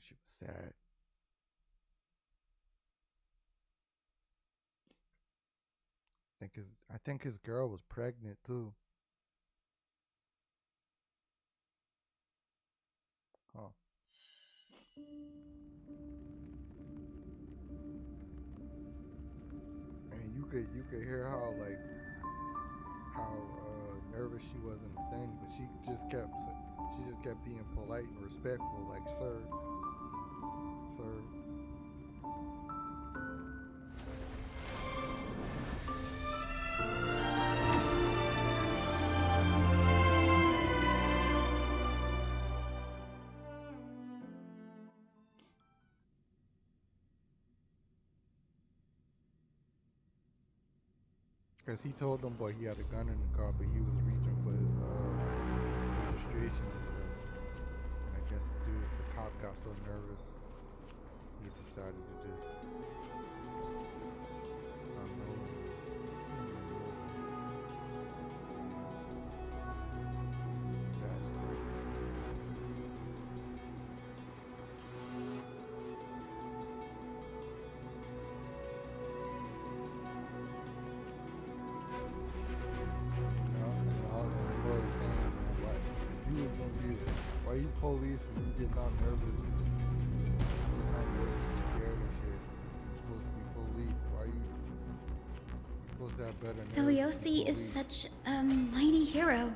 She was sad. I think his girl was pregnant too. Huh. And you could hear how nervous she was in the thing, but she just kept being polite and respectful, like sir. Because he told them boy he had a gun in the car, but he was reaching for his registration. And I guess the cop got so nervous, he decided to just unload. Sad story. Why you police and you getting all nervous? You're not nervous and scared and shit. You're supposed to be police. Why you supposed to have better nerves? Zeliosi is such a mighty hero.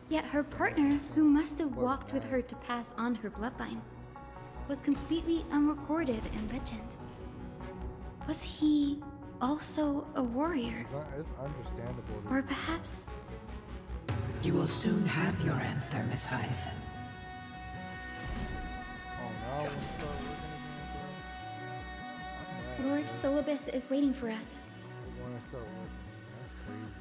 Yet her partner, who must have walked with her to pass on her bloodline, was completely unrecorded in legend. Was he also a warrior? It's understandable. Or perhaps... You will soon have your answer, Miss Hyacinth. Lord Solibus is waiting for us. We want to start working. That's crazy.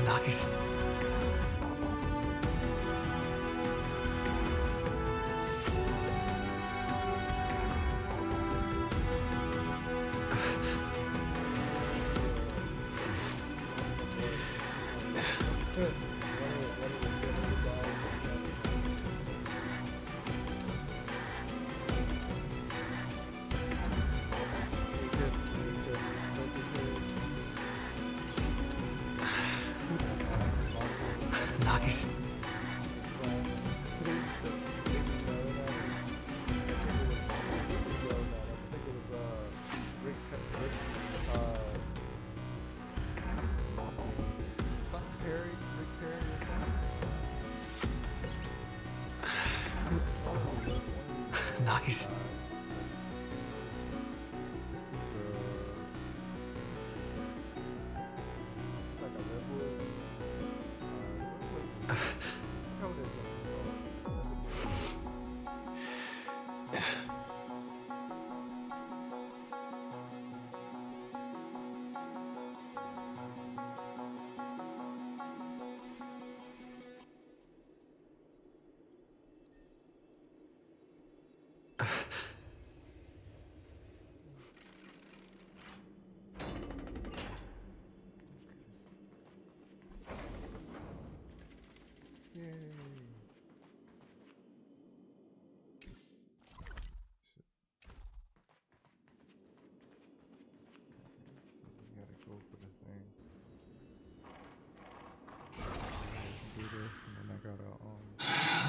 Nice. Nice. Nice.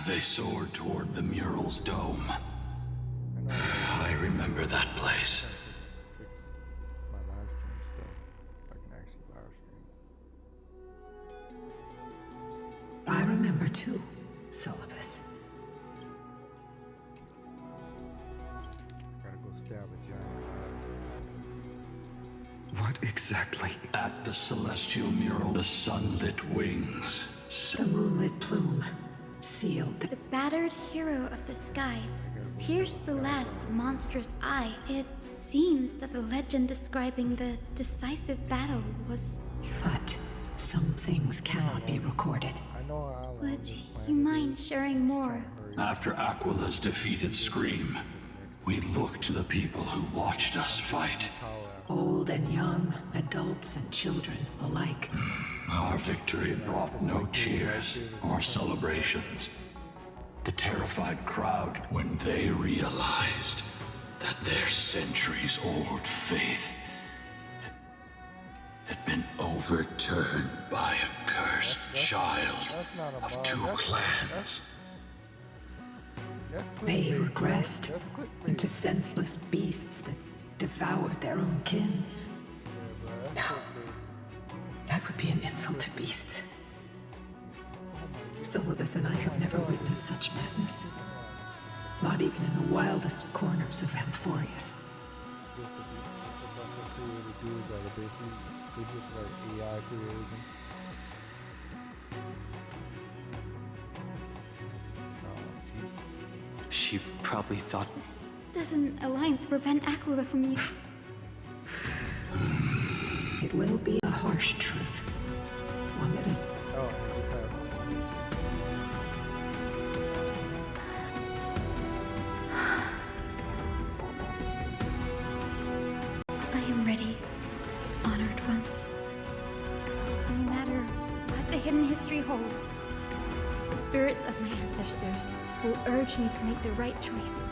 They soared toward the mural's dome. I remember that place. My live stream stuff. I can actually live stream. Number 2, Syllabus. Gotta go stab a giant What exactly? At the celestial mural, the sunlit wings. The moonlit plume sealed The battered hero of the sky pierced the last monstrous eye. It seems that the legend describing the decisive battle was true. But some things cannot be recorded. I know how Would you mind sharing more? After Aquila's defeated Scream, we looked to the people who watched us fight. Old and young, adults and children alike. Our victory brought no cheers or celebrations. The terrified crowd, when they realized that their centuries-old faith had been overturned by a cursed child of two clans. They regressed into senseless beasts that devoured their own kin. No, that would be an insult to beasts. Syllabus and I have never witnessed such madness. Not even in the wildest corners of Amphorius. She probably thought This doesn't align to prevent Aquila from you. It will be a harsh truth. One that is I am ready, honored ones. No matter what the hidden history holds, the spirits of my ancestors will urge me to make the right choice.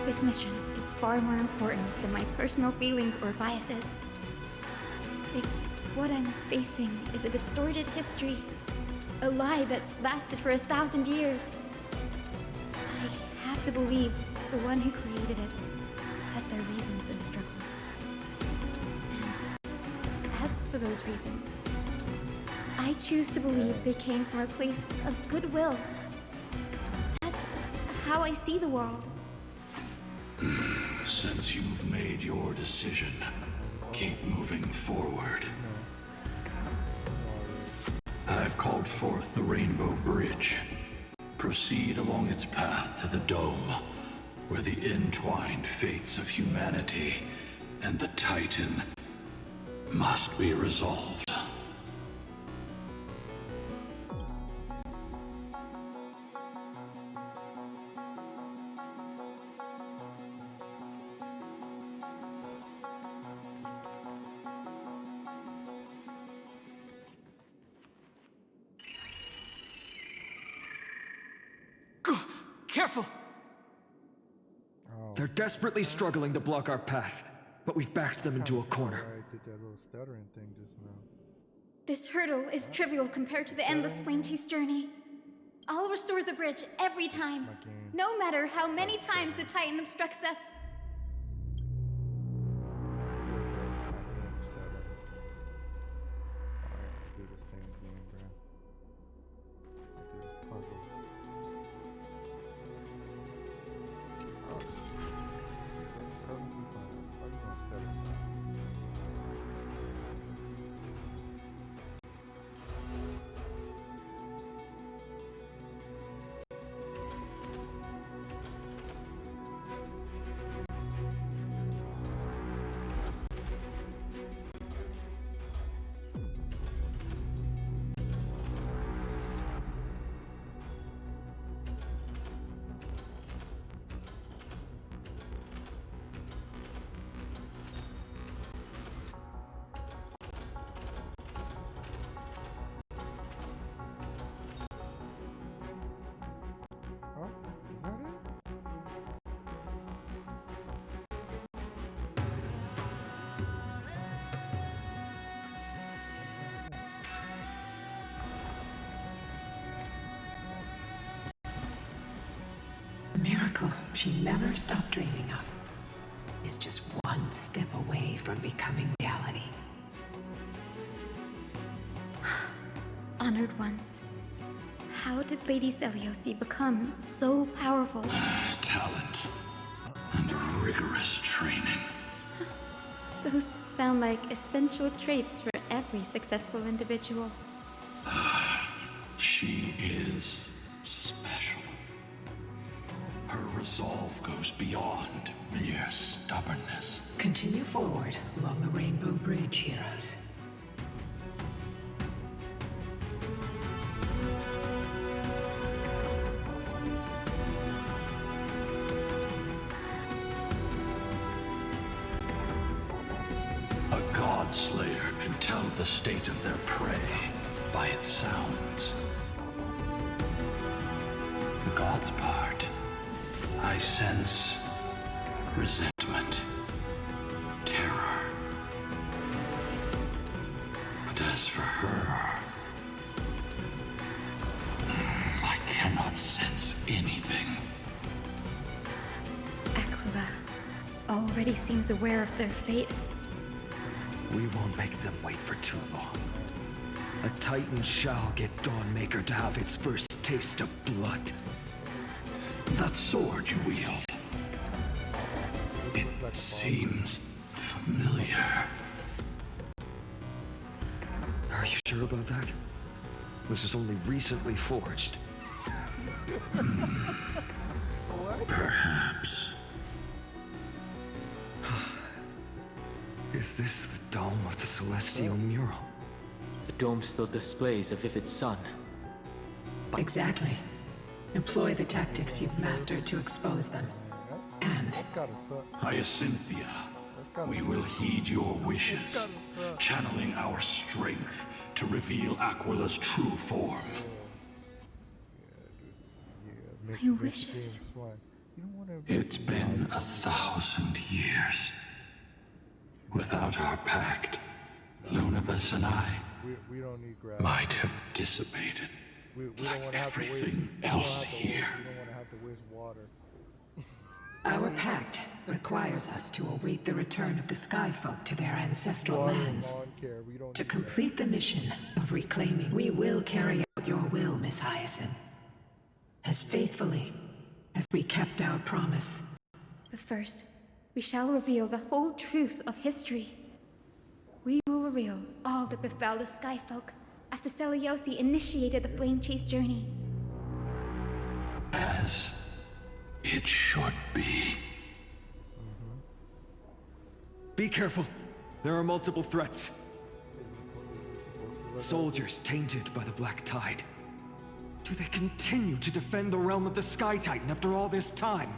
This mission is far more important than my personal feelings or biases. If what I'm facing is a distorted history, a lie that's lasted for 1,000 years, I have to believe the one who created it had their reasons and struggles. And as for those reasons, I choose to believe they came from a place of goodwill. That's how I see the world. Since you've made your decision, keep moving forward. I've called forth the Rainbow Bridge. Proceed along its path to the Dome, where the entwined fates of humanity and the Titan must be resolved. Careful! They're desperately struggling to block our path, but we've backed them into a corner. I did that little stuttering thing just now. This hurdle is trivial compared to the endless flame chase journey. I'll restore the bridge every time, no matter how many times the Titan obstructs us. Do this thing again, bro. Do this puzzle. Is that it? the miracle she never stopped dreaming of. Is just one step away from becoming reality. Honored ones, how did Lady Seliosi become so powerful? Talent and rigorous training. Those sound like essential traits for every successful individual. She is special. Her resolve goes beyond mere stubbornness. Continue forward along the Rainbow Bridge, heroes. A god slayer can tell the state of their prey by its sounds. The god's part, I sense resentment, terror. But as for her, I cannot sense anything. Aquila already seems aware of their fate. We won't make them wait for too long. A Titan shall get Dawnmaker to have its first taste of blood. That sword you wield, it seems familiar. Are you sure about that? This is only recently forged. Perhaps. Is this the dome of the Celestial Mural? The dome still displays a vivid sun. Exactly. Employ the tactics you've mastered to expose them. And That's gotta suck. Hyacinthia, we will heed your wishes, channeling our strength to reveal Aquila's true form. Yeah, My make wishes. James Swan. You don't wanna It's been 1,000 years. Without our pact, Lunabus and I we don't need gravity. might have dissipated We don't like wanna have to waste. everything We don't else have to here. waste- We don't wanna have to waste water. our pact requires us to await the return of the Skyfolk to their ancestral Water, lands. lawn care. We don't To need complete the mission of reclaiming, we will carry out your will, Miss Hyacinth. As faithfully as we kept our promise. But first, we shall reveal the whole truth of history. We will reveal all that befell the Skyfolk after Seliosi initiated the Flame Chase journey. As it should be. Be careful. There are multiple threats. Soldiers tainted by the Black Tide. Do they continue to defend the realm of the Sky Titan after all this time?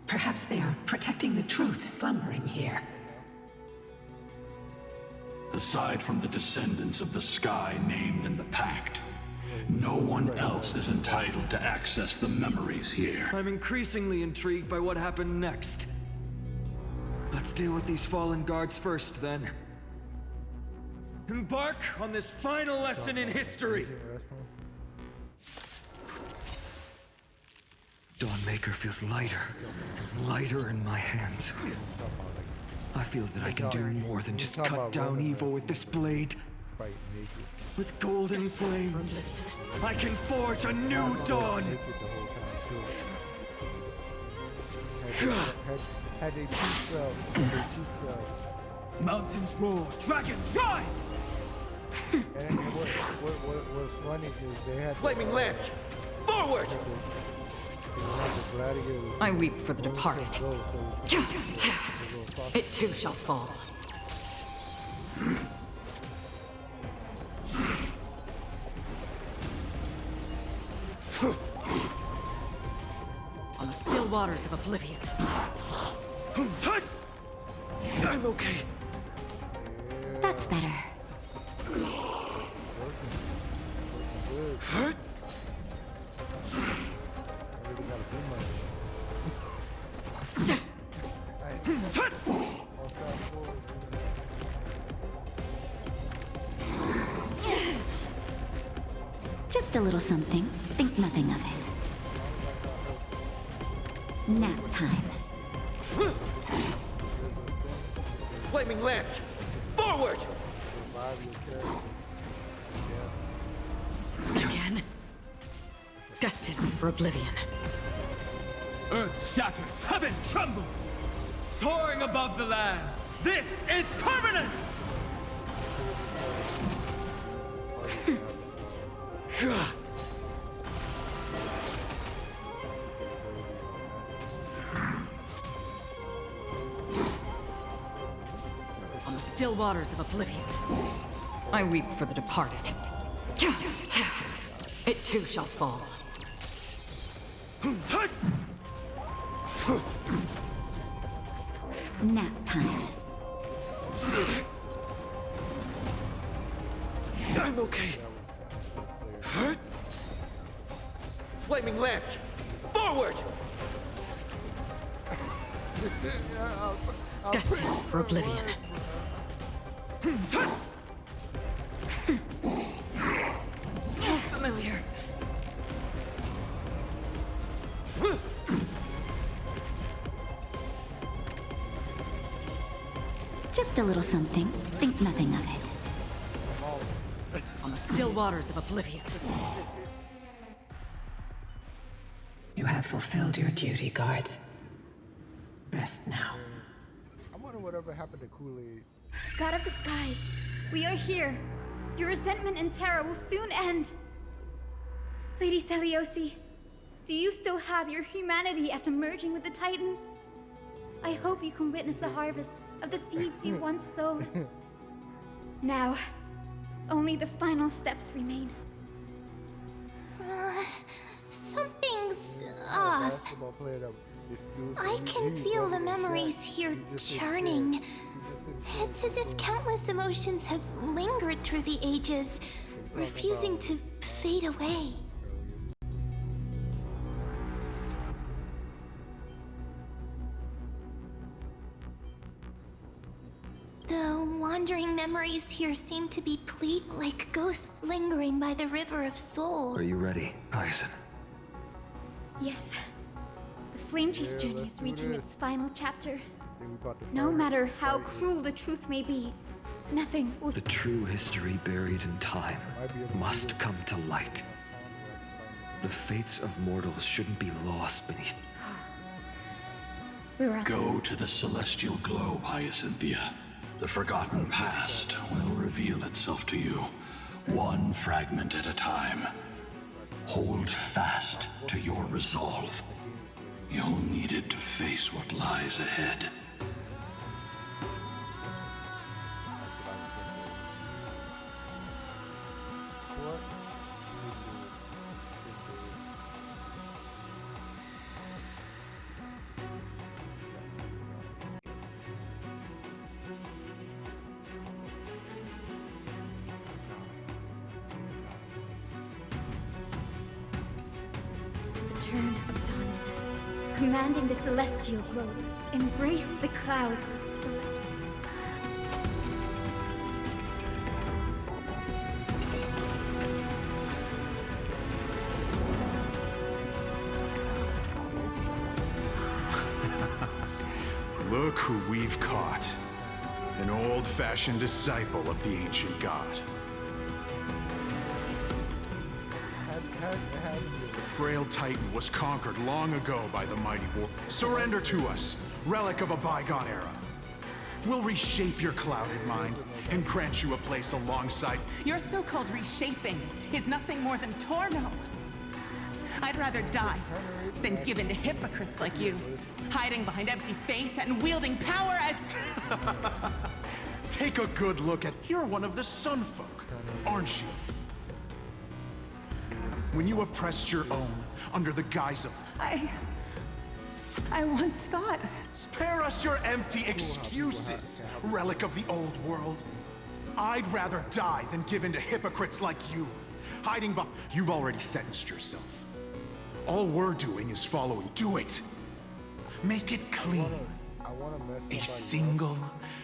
Perhaps they are protecting the truth slumbering here. Aside from the descendants of the sky named in the pact, no one else is entitled to access the memories here. I'm increasingly intrigued by what happened next. Let's deal with these fallen guards first, then. Embark on this final lesson in history! wrestling. Dawnmaker feels lighter and lighter in my hands. I feel that I can do more than just cut down evil with this blade. Fight naked. With golden flames, I can forge a new dawn! Naked the whole time too. Had they cheeks up. Had they cheeks up. Mountains roar, dragons rise! And what was funny is they had Flaming lance, forward! the gladiators. I weep for the departed. Go, so It too shall fall. On the still waters of oblivion. I'm okay. That's better. good. I really gotta do my. Just a little something. Think nothing of it. Nap time. Flaming lance, forward! Again? Destined for oblivion. Earth shatters, heaven trembles! Soaring above the lands, this is permanence! On the still waters of oblivion, I weep for the departed. It too shall fall. Nap time. I'm okay. Flaming lance! Forward! Destined for oblivion. Familiar. Just a little something. Think nothing of it. On the still waters of oblivion. You have fulfilled your duty, guards. Rest now. I wonder whatever happened to Kool-Aid. God of the sky, we are here. Your resentment and terror will soon end. Lady Celiosi, do you still have your humanity after merging with the Titan? I hope you can witness the harvest of the seeds you once sowed. Now, only the final steps remain. Something's off. Basketball player that excuse I him. can He feel the wasn't memories exact. here He just didn't churning. care. He just didn't care. It's as if countless emotions have lingered through the ages, refusing to fade away. The wandering memories here seem to be like ghosts lingering by the river of soul. Are you ready, Hyacinth? Yes. The Flame Chase Yeah, journey let's is do reaching this. its final chapter. Then we about to No fight- matter how fight this. cruel the truth may be, nothing will. The true history buried in time Might be able to do must this. come to light. The fates of mortals shouldn't be lost beneath. We're on. Go to the celestial globe, Hyacinthia. The forgotten past will reveal itself to you, one fragment at a time. Hold fast to your resolve. You'll need it to face what lies ahead. What? The turn of dawn and dusk, commanding the celestial globe. Embrace the clouds. Look who we've caught. An old-fashioned disciple of the ancient god. The frail Titan was conquered long ago by the mighty war. Surrender to us, relic of a bygone era. We'll reshape your clouded mind and grant you a place alongside. Your so-called reshaping is nothing more than Torno. I'd rather die than give in to hypocrites like you, hiding behind empty faith and wielding power as... Take a good look at... You're one of the Sun folk, aren't you? When you oppressed your own under the guise of... I once thought... Spare us your empty excuses, relic of the old world. I'd rather die than give in to hypocrites like you, hiding behind... You've already sentenced yourself. All we're doing is following. Do it. Make it clean. I wanna mess A somebody single,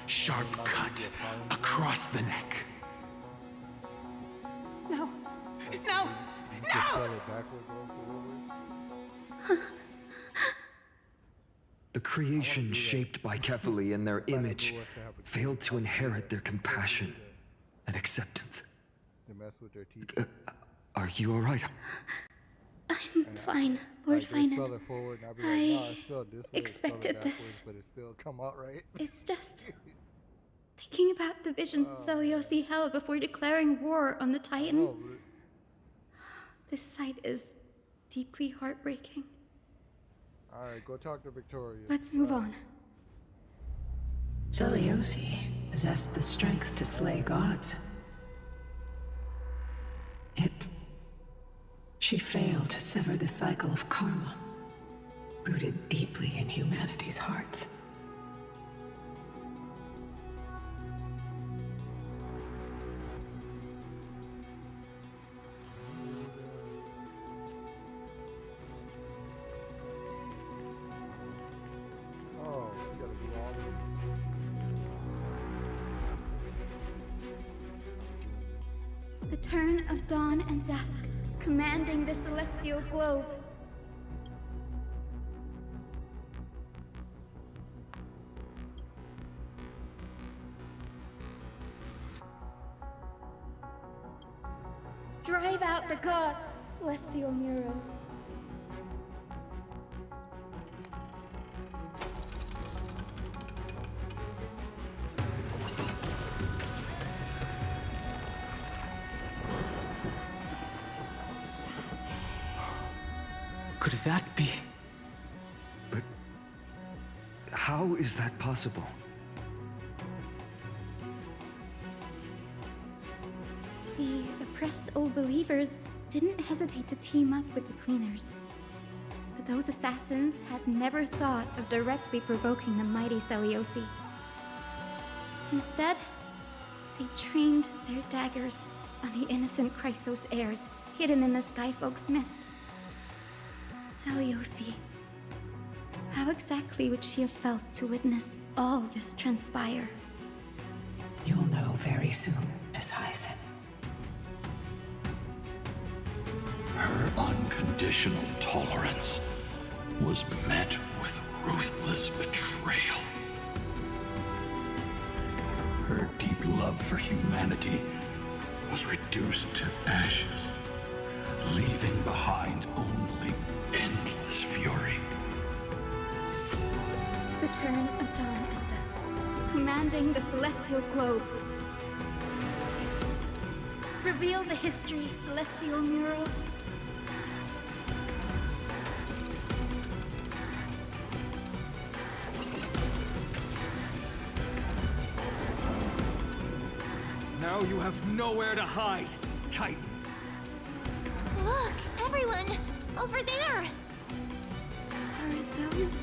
sharp cut across the neck. No. No! Just No! spell it backwards or forwards. The creation shaped by Kefali in their image failed to inherit their compassion and acceptance. To mess with their teeth. Are you alright? I'm fine, Lord like, they spell Finan. it forward, and I'll be like, no, it's spelled this way. expected it's spelled this. but it still come out right. It's just thinking about the vision Seliosi held before declaring war on the Titan. No, This sight is deeply heartbreaking. Alright, go talk to Victoria. Let's move on. Seliosi possessed the strength to slay gods. Yet, she failed to sever the cycle of karma, rooted deeply in humanity's hearts. Oh, we gotta do all of The turn of dawn and dusk, commanding the celestial globe. Drive out the gods, celestial mural. Could that be? But how is that possible? The oppressed old believers didn't hesitate to team up with the cleaners. But those assassins had never thought of directly provoking the mighty Seliosi. Instead, they trained their daggers on the innocent Chrysos heirs hidden in the Skyfolk's mist. Seliosi. How exactly would she have felt to witness all this transpire? You'll know very soon, Miss Hyson. Her unconditional tolerance was met with ruthless betrayal. Her deep love for humanity was reduced to ashes, leaving behind only endless fury. The turn of dawn and dusk, commanding the celestial globe. Reveal the history, celestial mural. Now you have nowhere to hide, Titan. Look, everyone! Over there! Are those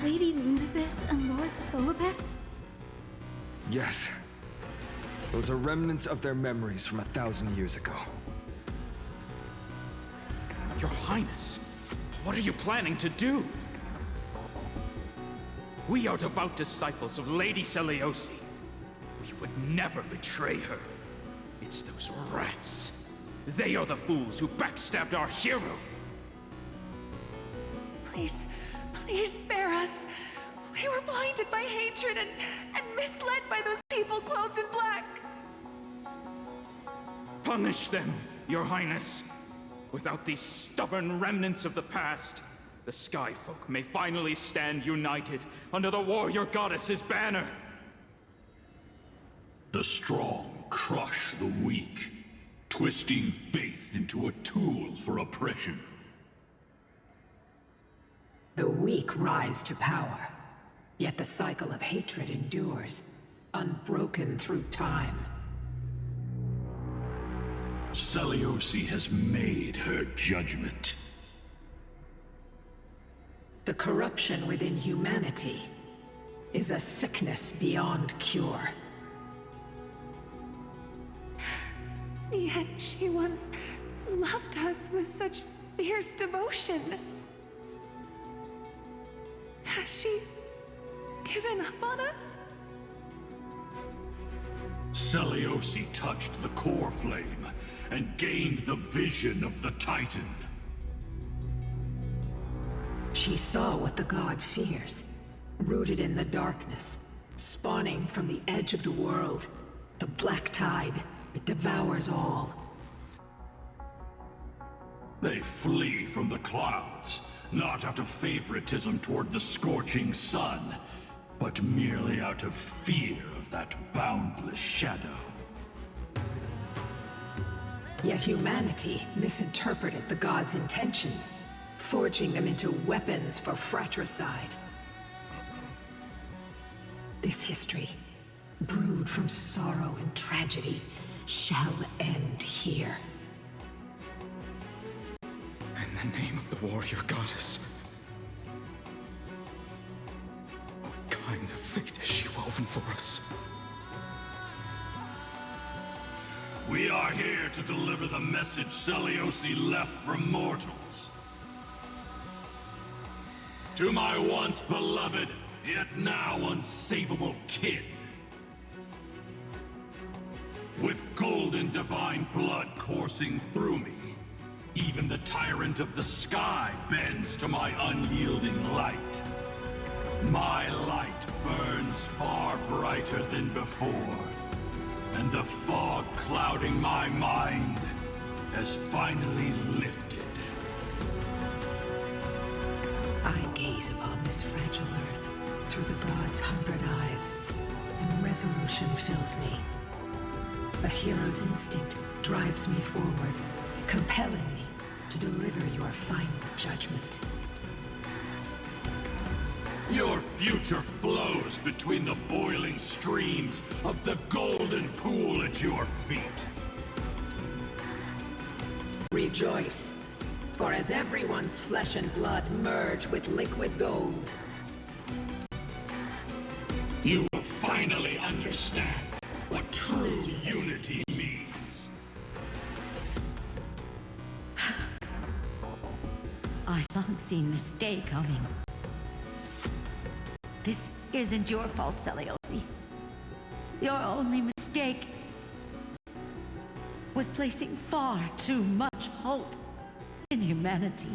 Lady Lunibus and Lord Solibus? Yes. Those are remnants of their memories from 1,000 years ago. Your Highness, what are you planning to do? We are devout disciples of Lady Seliosi. We would never betray her. It's those rats. They are the fools who backstabbed our hero. Please, please spare us. We were blinded by hatred and misled by those people clothed in black. Punish them, Your Highness. Without these stubborn remnants of the past, the Skyfolk may finally stand united under the warrior goddess's banner. The strong crush the weak, twisting faith into a tool for oppression. The weak rise to power, yet the cycle of hatred endures, unbroken through time. Seliosi has made her judgment. The corruption within humanity is a sickness beyond cure. Yet she once loved us with such fierce devotion. Has she given up on us? Seliosi touched the core flame and gained the vision of the Titan. She saw what the god fears, rooted in the darkness, spawning from the edge of the world, the black tide. It devours all. They flee from the clouds, not out of favoritism toward the scorching sun, but merely out of fear of that boundless shadow. Yet humanity misinterpreted the gods' intentions, forging them into weapons for fratricide. This history, brewed from sorrow and tragedy, shall end here. In the name of the warrior goddess, what kind of fate has she woven for us? We are here to deliver the message Seliosi left for mortals. To my once beloved, yet now unsavable kin. With golden divine blood coursing through me, even the tyrant of the sky bends to my unyielding light. My light burns far brighter than before, and the fog clouding my mind has finally lifted. I gaze upon this fragile earth through the gods' 100 eyes, and resolution fills me. A hero's instinct drives me forward, compelling me to deliver your final judgment. Your future flows between the boiling streams of the golden pool at your feet. Rejoice, for as everyone's flesh and blood merge with liquid gold, you will finally understand what true unity means. I've long seen this day coming. This isn't your fault, Seliosi. Your only mistake was placing far too much hope in humanity.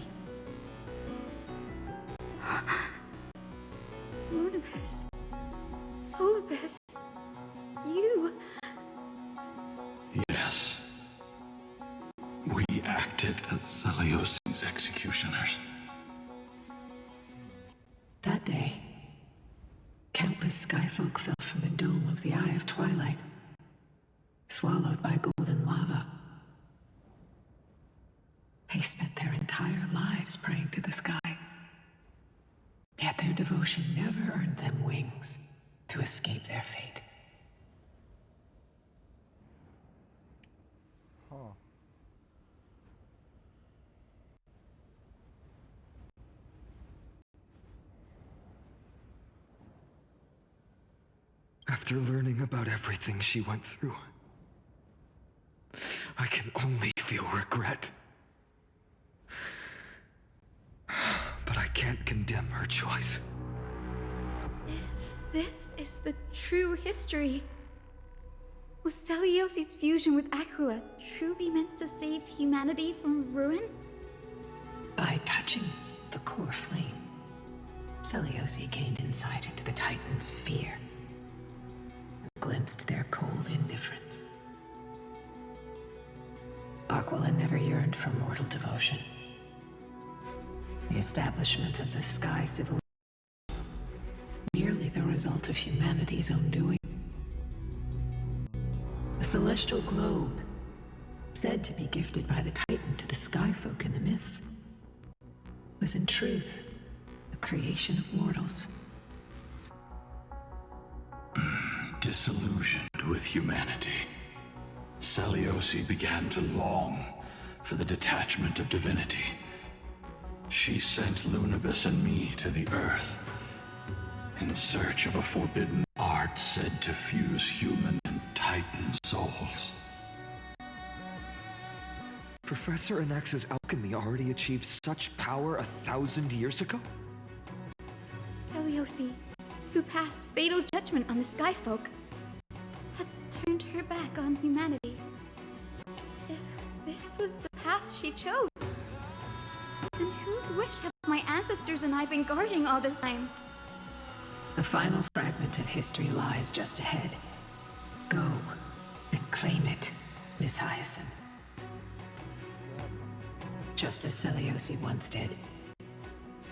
Lunibus. Solibus. You. Yes. We acted as Seliosi's executioners. that day, countless skyfolk fell from the dome of the Eye of Twilight, swallowed by golden lava. They spent their entire lives praying to the sky, yet their devotion never earned them wings to escape their fate. After learning about everything she went through, I can only feel regret. But I can't condemn her choice. If this is the true history, was Celiosi's fusion with Aquila truly meant to save humanity from ruin? By touching the core flame, Celiosi gained insight into the Titans' fear, glimpsed their cold indifference. Aquila never yearned for mortal devotion. The establishment of the Sky Civilization merely the result of humanity's own doing. The celestial globe, said to be gifted by the Titan to the Skyfolk in the myths, was in truth a creation of mortals. Disillusioned with humanity, Celiosi began to long for the detachment of divinity. She sent Lunibus and me to the Earth in search of a forbidden art said to fuse human and Titan souls. Professor Anax's alchemy already achieved such power 1,000 years ago? Celiosi, who passed fatal judgment on the Skyfolk, had turned her back on humanity. If this was the path she chose, then whose wish have my ancestors and I been guarding all this time? The final fragment of history lies just ahead. Go and claim it, Miss Hyacinth. just as Seliosi once did.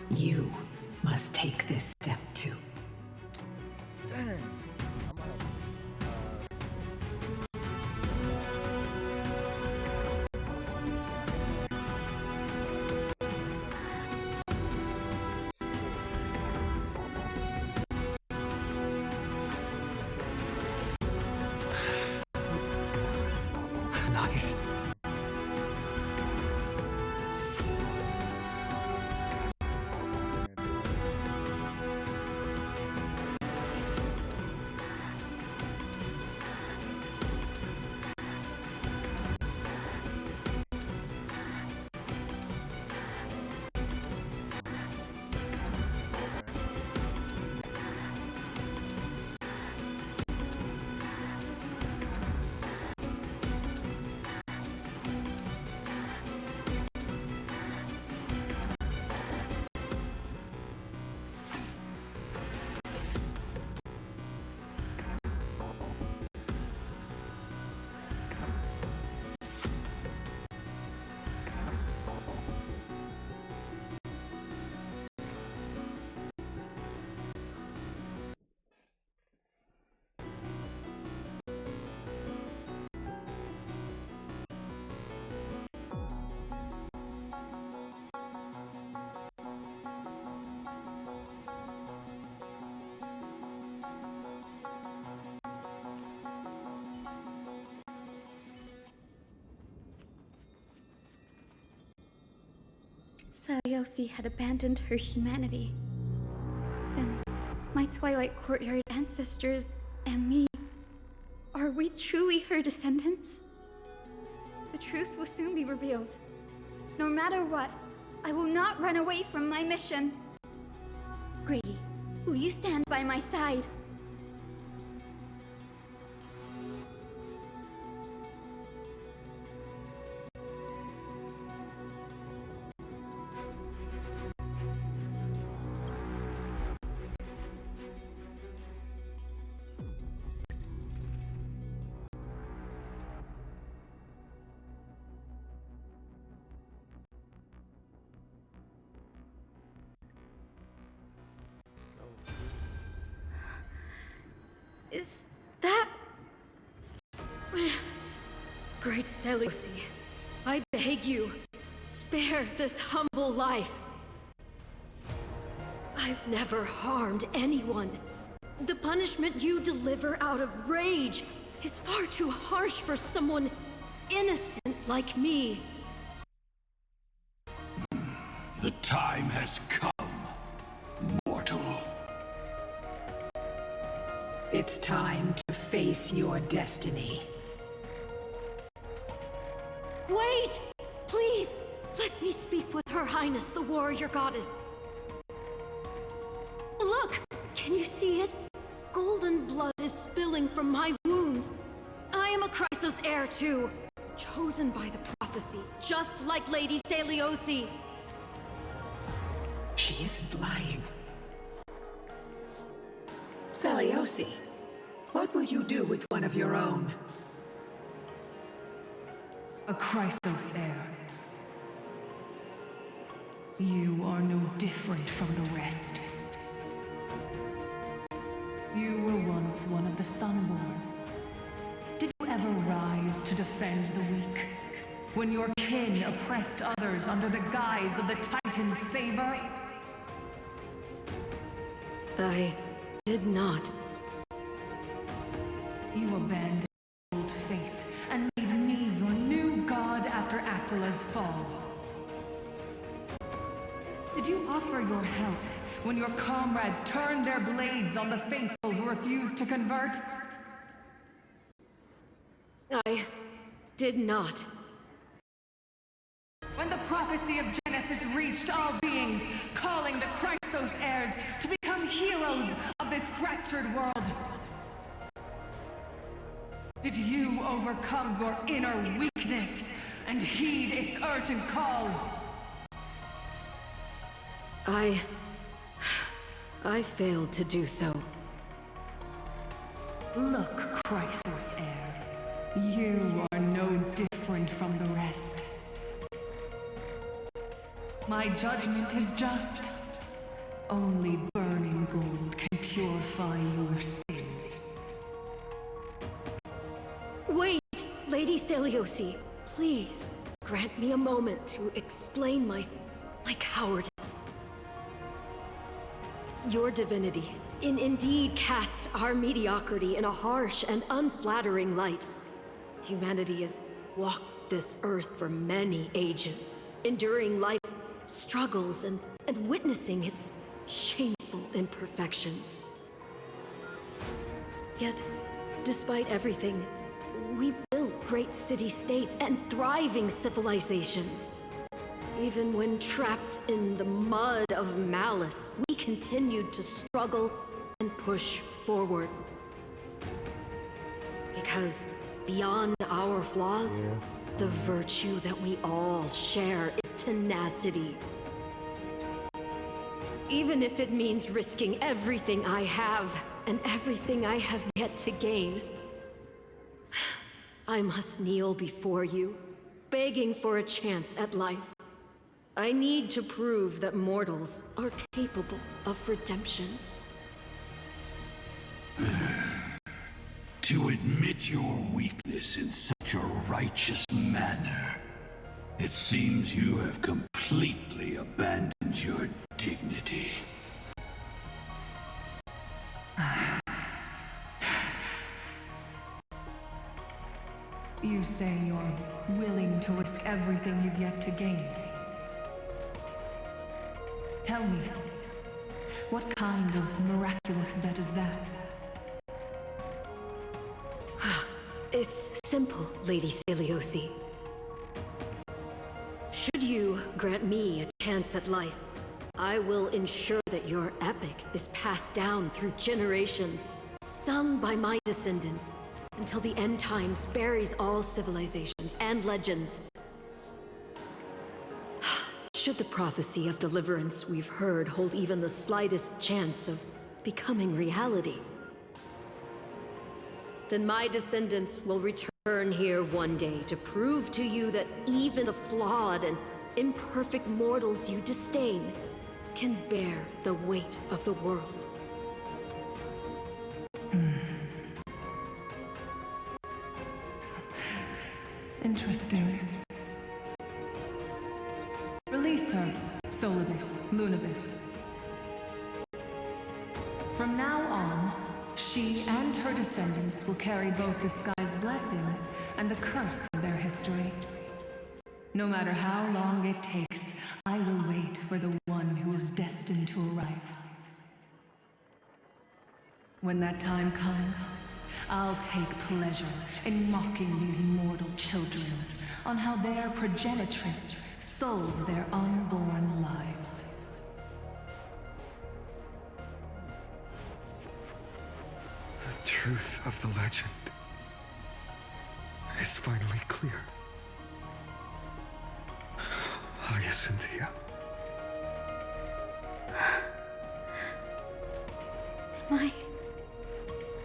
You must take this step too. Dang. I'm out. Nice. Seliosi had abandoned her humanity. Then, my Twilight Courtyard ancestors and me, are we truly her descendants? The truth will soon be revealed. No matter what, I will not run away from my mission. Grady, will you stand by my side? Is that... Great Seleuci, I beg you, spare this humble life. I've never harmed anyone. The punishment you deliver out of rage is far too harsh for someone innocent like me. The time has come, mortal. It's time to face your destiny. Wait! Please, let me speak with Her Highness, the warrior goddess. Look! Can you see it? Golden blood is spilling from my wounds. I am a Chrysos heir too, chosen by the prophecy, just like Lady Seliosi. She isn't lying. Seliosi, what will you do with one of your own? A Chrysos heir. You are no different from the rest. You were once one of the Sunborn. Did you ever rise to defend the weak? When your kin oppressed others under the guise of the Titan's favor? I did not. You abandoned old faith and made me your new god after Aquila's fall. Did you offer your help when your comrades turned their blades on the faithful who refused to convert? I did not. When the prophecy of Genesis reached all beings, calling the Chrysos heirs to become heroes of this fractured world, did you overcome your inner weakness and heed its urgent call? I failed to do so. Look, Chrysos heir, you are no different from the rest. My judgment is just. Only burning gold can purify your sins. Wait, Lady Seliosi, please grant me a moment to explain my cowardice. Your divinity indeed casts our mediocrity in a harsh and unflattering light. Humanity has walked this earth for many ages, enduring life's struggles and witnessing its shameful imperfections. Yet, despite everything, we built great city-states and thriving civilizations. Even when trapped in the mud of malice, we continued to struggle and push forward. Because beyond our flaws, the virtue that we all share is tenacity. Even if it means risking everything I have and everything I have yet to gain, I must kneel before you, begging for a chance at life. I need to prove that mortals are capable of redemption. To admit your weakness in such a righteous manner, it seems you have completely abandoned your dignity. You say you're willing to risk everything you've yet to gain. Tell me, what kind of miraculous bet is that? It's simple, Lady Seliosi. Should you grant me a chance at life, I will ensure that your epic is passed down through generations, sung by my descendants, until the end times buries all civilizations and legends. Should the prophecy of deliverance we've heard hold even the slightest chance of becoming reality, then my descendants will return here one day to prove to you that even the flawed and imperfect mortals you disdain can bear the weight of the world. Interesting. Release her, Solibus, Lunibus. From now on, she and her descendants will carry both the sky's blessing and the curse of their history. No matter how long it takes, I will wait for the one who is destined to arrive. When that time comes, I'll take pleasure in mocking these mortal children on how their progenitress sold their unborn lives. The truth of the legend is finally clear. Hyacinthia. Am I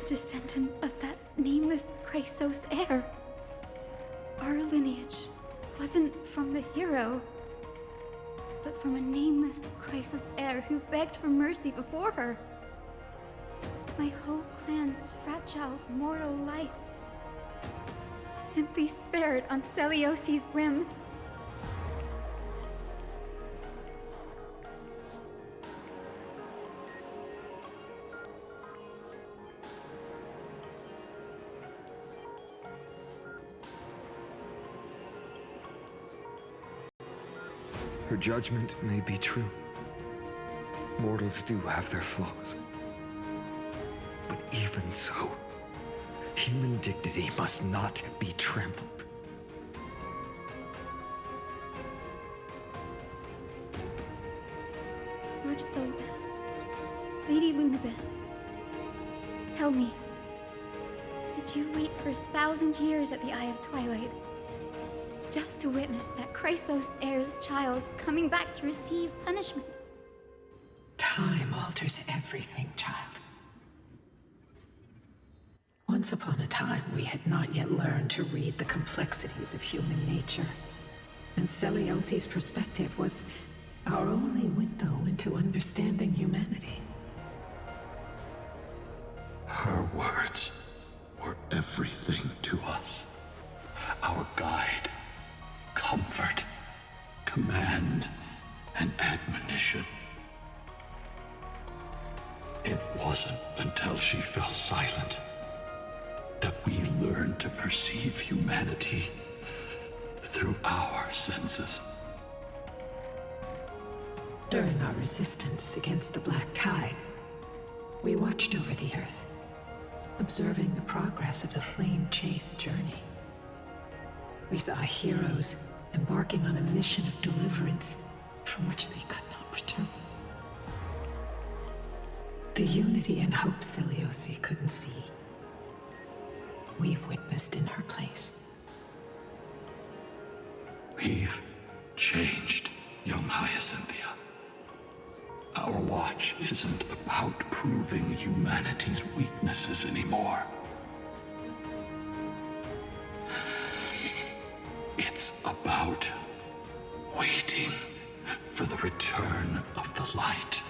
a descendant of that nameless Chrysos heir? Our lineage wasn't from the hero, but from a nameless Chrysos heir who begged for mercy before her. My whole clan's fragile mortal life was simply spared on Seliosi's whim. Her judgment may be true. Mortals do have their flaws. But even so, human dignity must not be trampled. Lord Solibus, Lady Lunibus, tell me, did you wait for 1,000 years at the Eye of Twilight just to witness that Chrysos heir's child coming back to receive punishment? Time alters everything, child. Once upon a time, we had not yet learned to read the complexities of human nature. And Seliosi's perspective was Our only window into understanding humanity. Her words were everything to us. Our guide, comfort, command, and admonition. It wasn't until she fell silent that we learned to perceive humanity through our senses. During our resistance against the Black Tide, we watched over the Earth, observing the progress of the Flame Chase journey. We saw heroes embarking on a mission of deliverance from which they could not return. The unity and hope Seliosi couldn't see, we've witnessed in her place. We've changed, young Hyacinthia. Our watch isn't about proving humanity's weaknesses anymore. It's about waiting for the return of the light.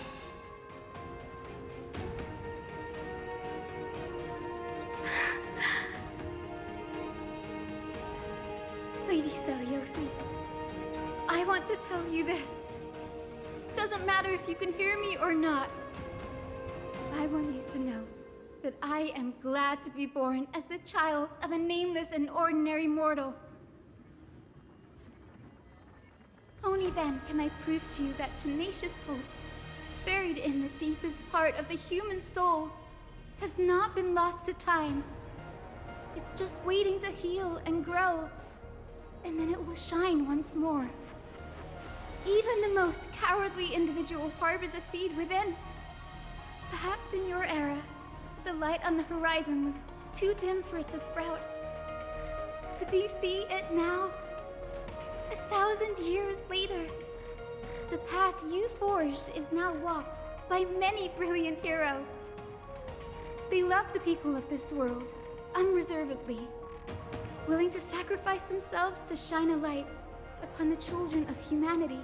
Lady Seliosi, I want to tell you this. Doesn't matter if you can hear me or not. I want you to know that I am glad to be born as the child of a nameless and ordinary mortal. Only then can I prove to you that tenacious hope, buried in the deepest part of the human soul, has not been lost to time. It's just waiting to heal and grow, and then it will shine once more. Even the most cowardly individual harbors a seed within. Perhaps in your era, the light on the horizon was too dim for it to sprout. But do you see it now? 1,000 years later, the path you forged is now walked by many brilliant heroes. They love the people of this world, unreservedly, willing to sacrifice themselves to shine a light upon the children of humanity.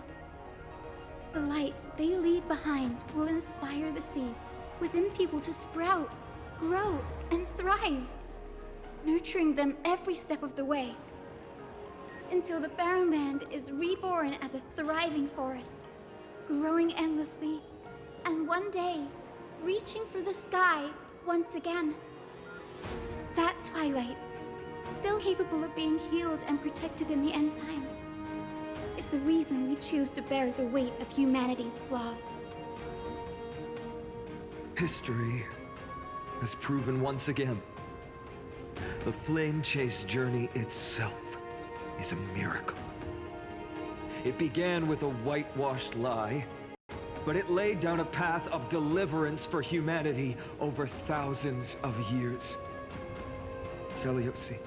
The light they leave behind will inspire the seeds within people to sprout, grow, and thrive, nurturing them every step of the way, until the barren land is reborn as a thriving forest, growing endlessly, and one day, reaching for the sky once again. That twilight, still capable of being healed and protected in the end times, is the reason we choose to bear the weight of humanity's flaws. History has proven once again, the Flame Chase journey itself is a miracle. It began with a whitewashed lie, but it laid down a path of deliverance for humanity over thousands of years. Seliosi,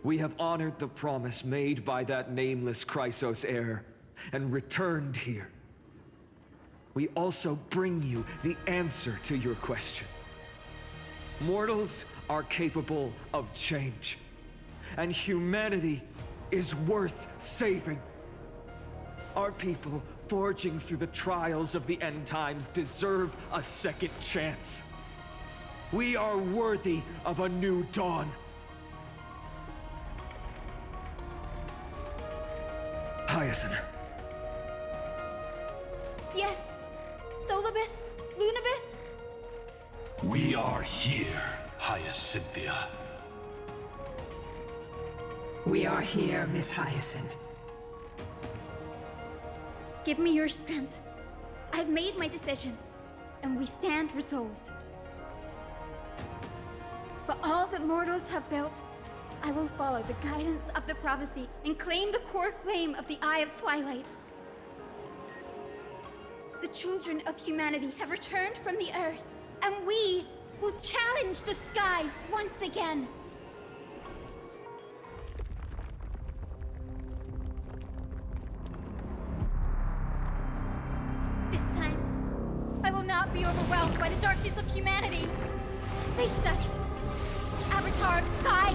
we have honored the promise made by that nameless Chrysos heir and returned here. We also bring you the answer to your question. Mortals are capable of change, and humanity is worth saving. Our people, forging through the trials of the end times, deserve a second chance. We are worthy of a new dawn. Hyacinth. Yes, Solibus, Lunibus? We are here, Hyacinthia. We are here, Miss Hyacinth. Give me your strength. I've made my decision, and we stand resolved. For all that mortals have built, I will follow the guidance of the prophecy and claim the core flame of the Eye of Twilight. The children of humanity have returned from the earth, and we will challenge the skies once again. This time, I will not be overwhelmed by the darkness of humanity. Face us, Avatar of Sky!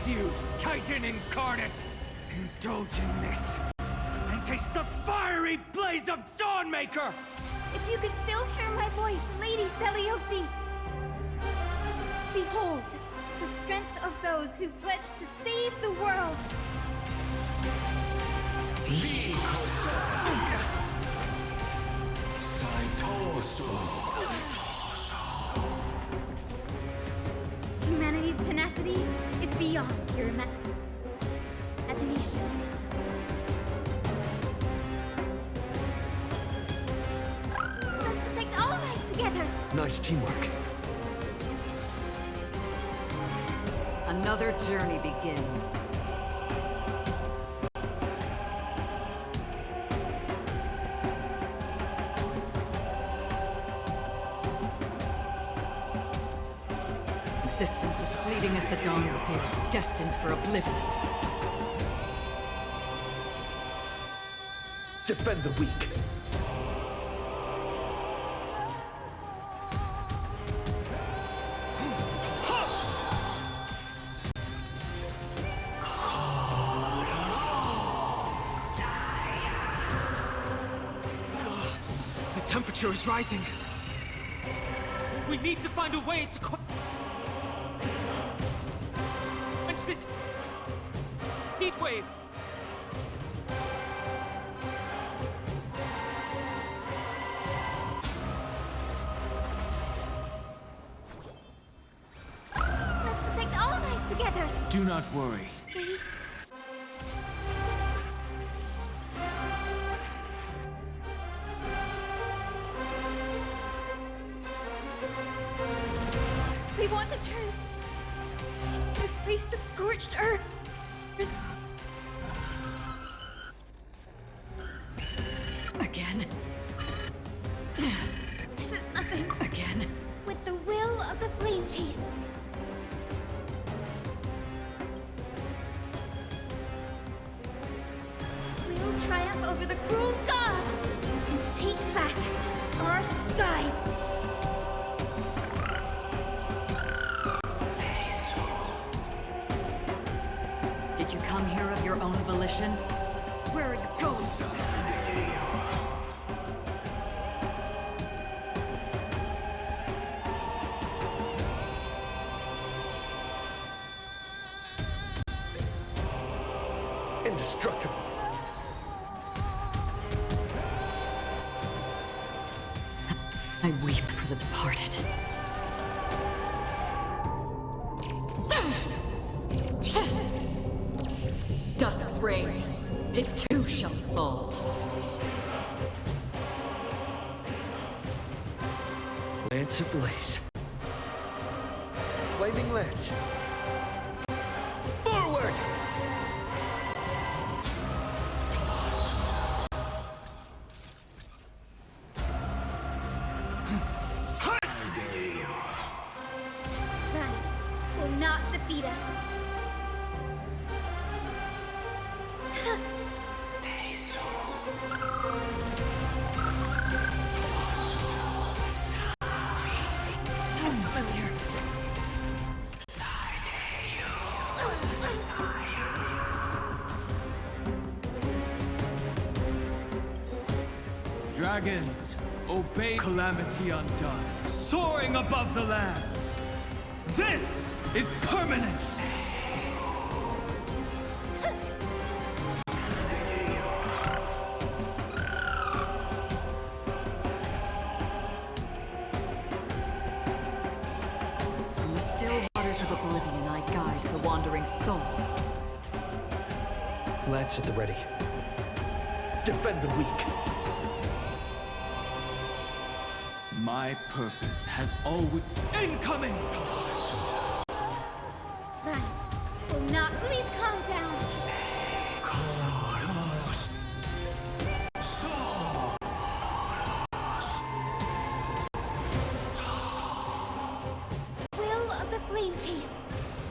Curse you, Titan incarnate! Indulge in this, and taste the fiery blaze of Dawnmaker! If you could still hear my voice, Lady Seliosi! Behold, the strength of those who pledge to save the world! Humanity's tenacity is beyond your imagination. Let's protect all life together! Nice teamwork. Another journey begins. Existence is fleeting as the dawn's dew, destined for oblivion. Defend the weak. The temperature is rising. We need to find a way to quench this heat wave. Let's protect all life together! Do not worry. We want to turn this place to scorched earth. Again? This is nothing. Again? With the will of the flame chase. We'll triumph over the cruel gods and take back our skies. Did you come here of your own volition? Where are you going? Indestructible. I weep for the departed. Dusk's reign, it too shall fall. Lance ablaze. Flaming lance. Forward! Rise will not defeat us. Familiar. Dragons, obey calamity undone, soaring above the lands. This is permanence! In the still waters of oblivion, I guide the wandering souls. Lance at the ready. Defend the weak. My purpose has always... Incoming! Rise will not. Please calm down. Will of the flame chase.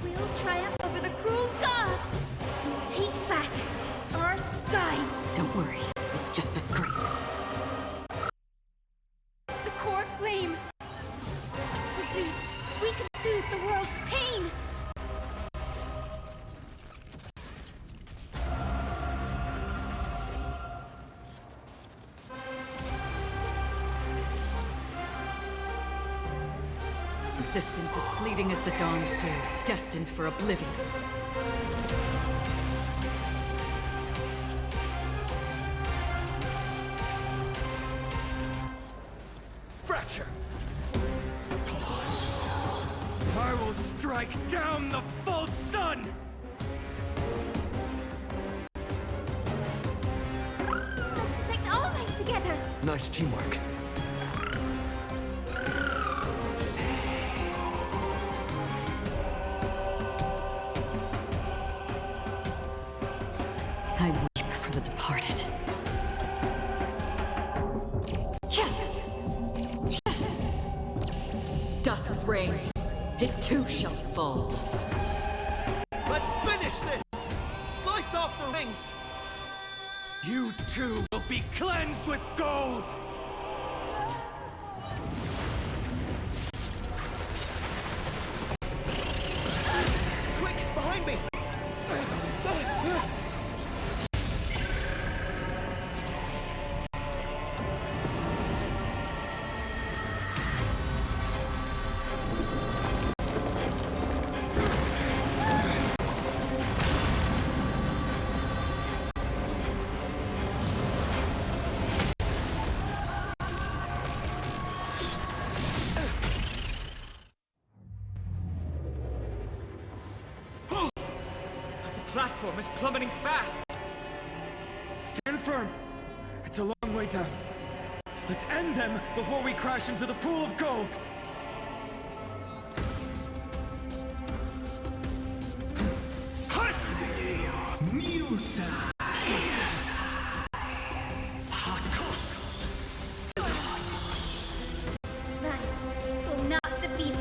We'll triumph over the cruel gods and take back our skies. Don't worry, it's just a scream. The core flame. With these, we can soothe the world's pain. existence as fleeting as the dawn's dew, destined for oblivion. Fracture! I will strike down the full sun! Let's protect all light together! Nice teamwork. I weep for the departed. Dusk's reign, it too shall fall. Let's finish this! Slice off the rings! You too will be cleansed with gold! Quick, behind me! The platform is plummeting fast! Stand firm! It's a long way down. Let's end them before we crash into the pool of gold! Musa! Lies will not defeat.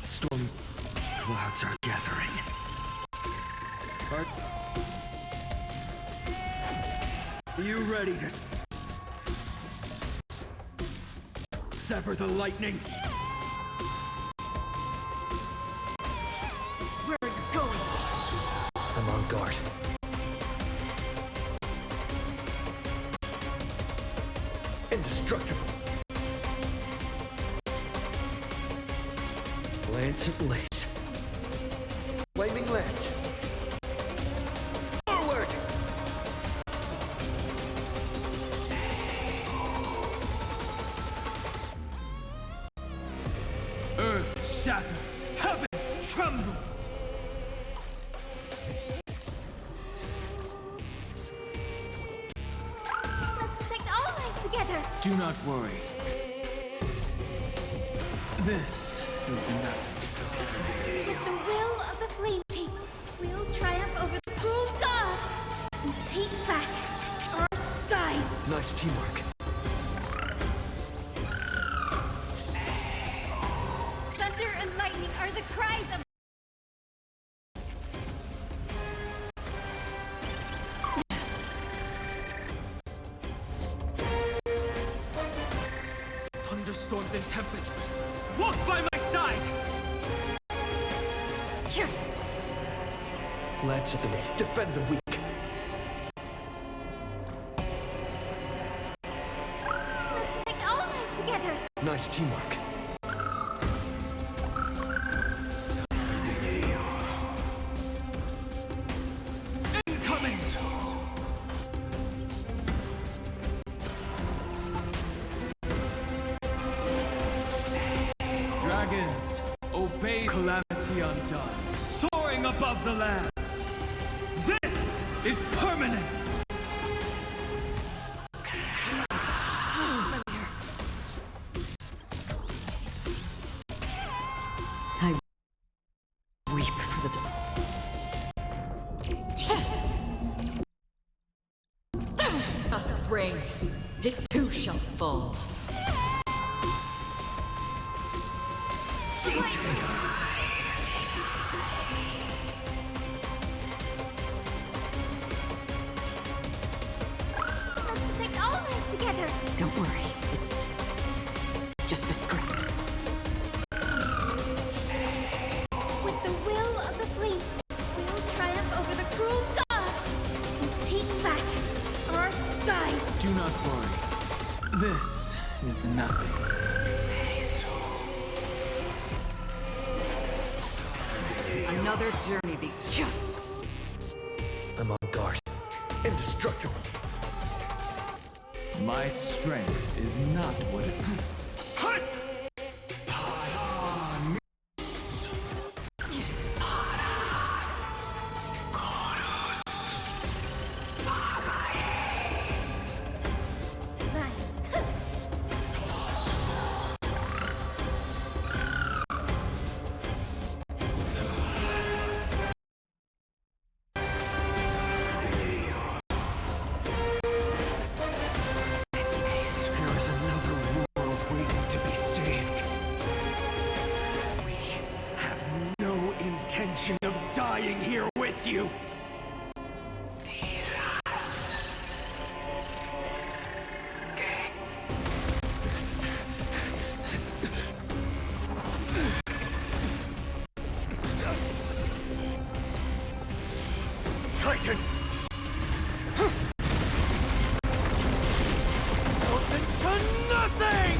Storm clouds are gathering. Are you ready to sever the lightning? Where are you going? I'm on guard. Indestructible. Lance and lace. Flaming lance. Forward! Earth shatters, heaven trembles! Let's protect all light together! Do not worry. This is enough. With the will of the Flame Chief, we'll triumph over the cruel gods and take back our skies. Nice teamwork. Thunder and lightning are the cries of Thunderstorms and tempests, walk by my side! Here! Lance at the knee. Defend the weak. let's protect all light together. Nice teamwork. Incoming! Dragons, obey calamity undone, soaring above the lands. This is permanence! I weep for the Dusk's reign, it too shall fall. Let's protect all light together. Don't worry, it's just a scrap. Do not worry. This is nothing. Another journey begins. I'm on guard. Indestructible. My strength is not what it is. Of dying here with you. Titan! Nothing to nothing!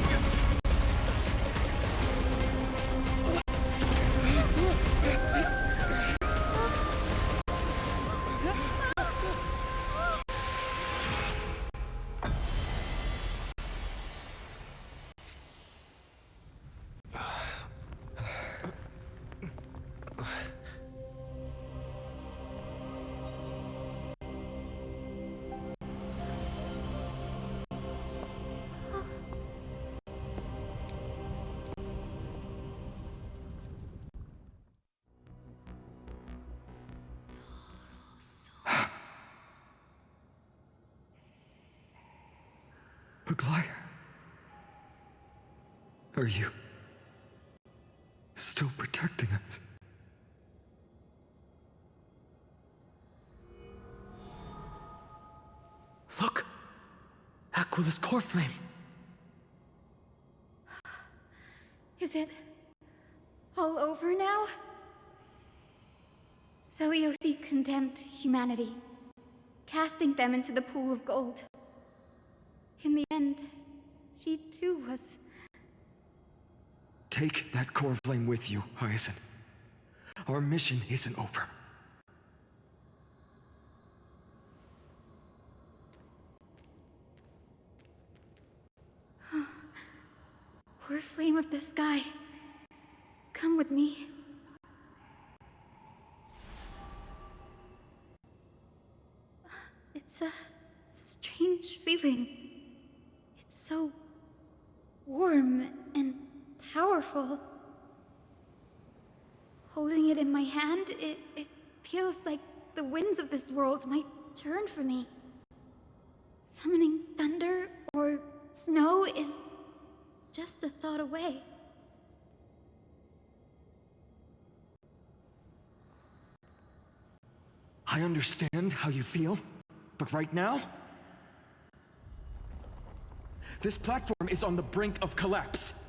Aglaya, are you still protecting us? Look! Aquila's core flame. Is it all over now? Celiosi condemned humanity, casting them into the pool of gold. In the end, she too was... Take that core flame with you, Hyacinth. Our mission isn't over. Core flame of the sky, come with me. It's a strange feeling. It's so warm and powerful. Holding it in my hand, it feels like the winds of this world might turn for me. Summoning thunder or snow is just a thought away. I understand how you feel, but right now, this platform is on the brink of collapse.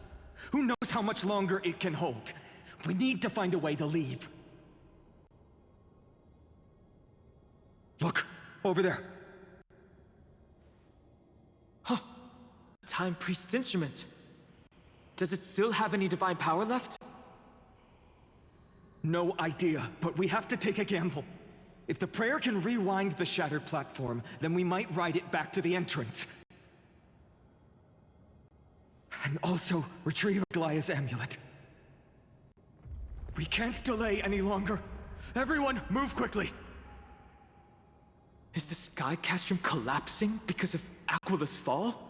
Who knows how much longer it can hold? We need to find a way to leave. Look, over there. Huh. Time Priest's instrument. Does it still have any divine power left? No idea, but we have to take a gamble. If the prayer can rewind the shattered platform, then we might ride it back to the entrance. And also retrieve Aglaya's amulet. We can't delay any longer. Everyone, move quickly! Is the sky castrum collapsing because of Aquila's fall?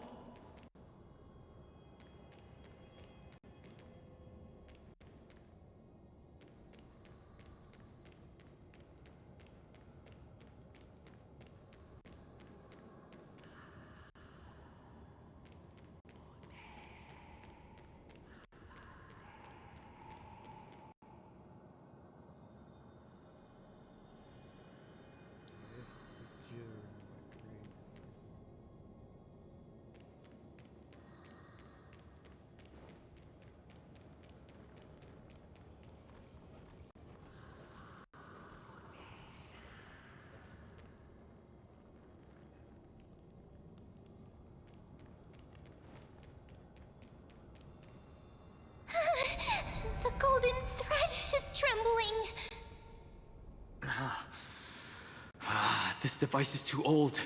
This device is too old.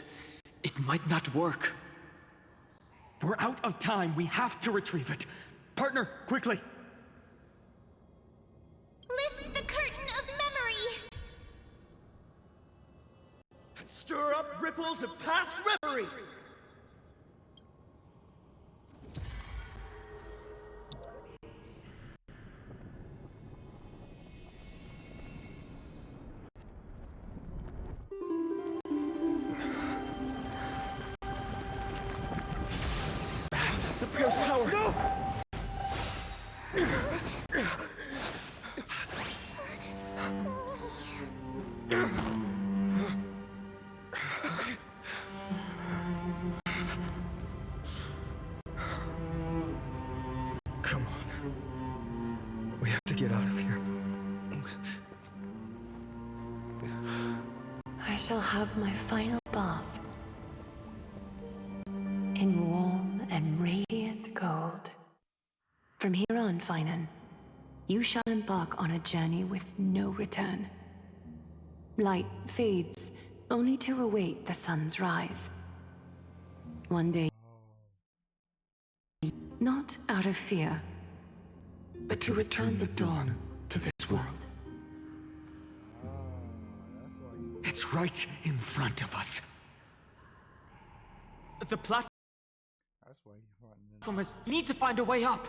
It might not work. We're out of time. We have to retrieve it. Partner, quickly! Lift the curtain of memory! Stir up ripples of past reverie! The pair's power! No! Come on. We have to get out of here. I shall have my final bath in warm and radiant gold. From here on, Finan, you shall embark on a journey with no return. Light fades, only to await the sun's rise. One day, not out of fear, but to return the dawn to this world. It's right in front of us. The platform That's why you fought is... need to find a way up.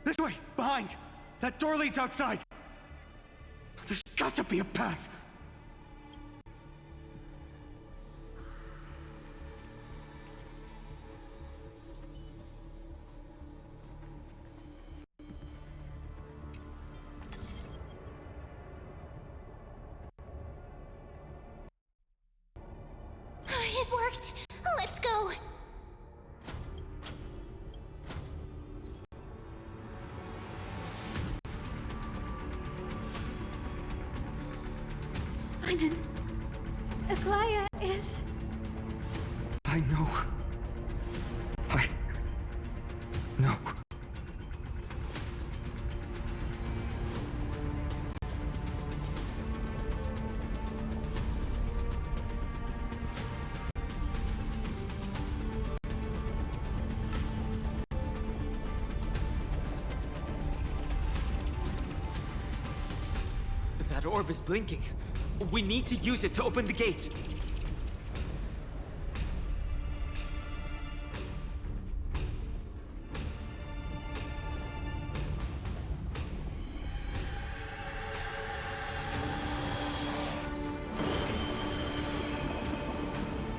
This way, behind. That door leads outside. There's got to be a path. It worked! Let's go! Finan, Aglaya is... I know. I know. That orb is blinking. We need to use it to open the gate.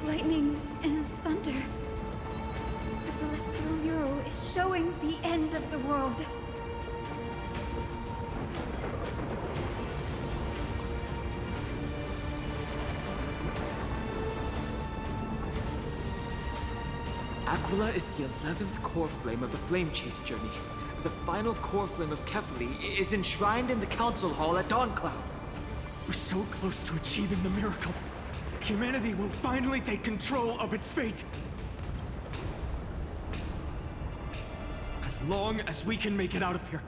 Lightning and thunder. The celestial mural is showing the end of the world. Aquila is the 11th core flame of the Flame Chase journey. The final core flame of Kefali is enshrined in the Council Hall at Dawncloud. We're so close to achieving the miracle. Humanity will finally take control of its fate. As long as we can make it out of here.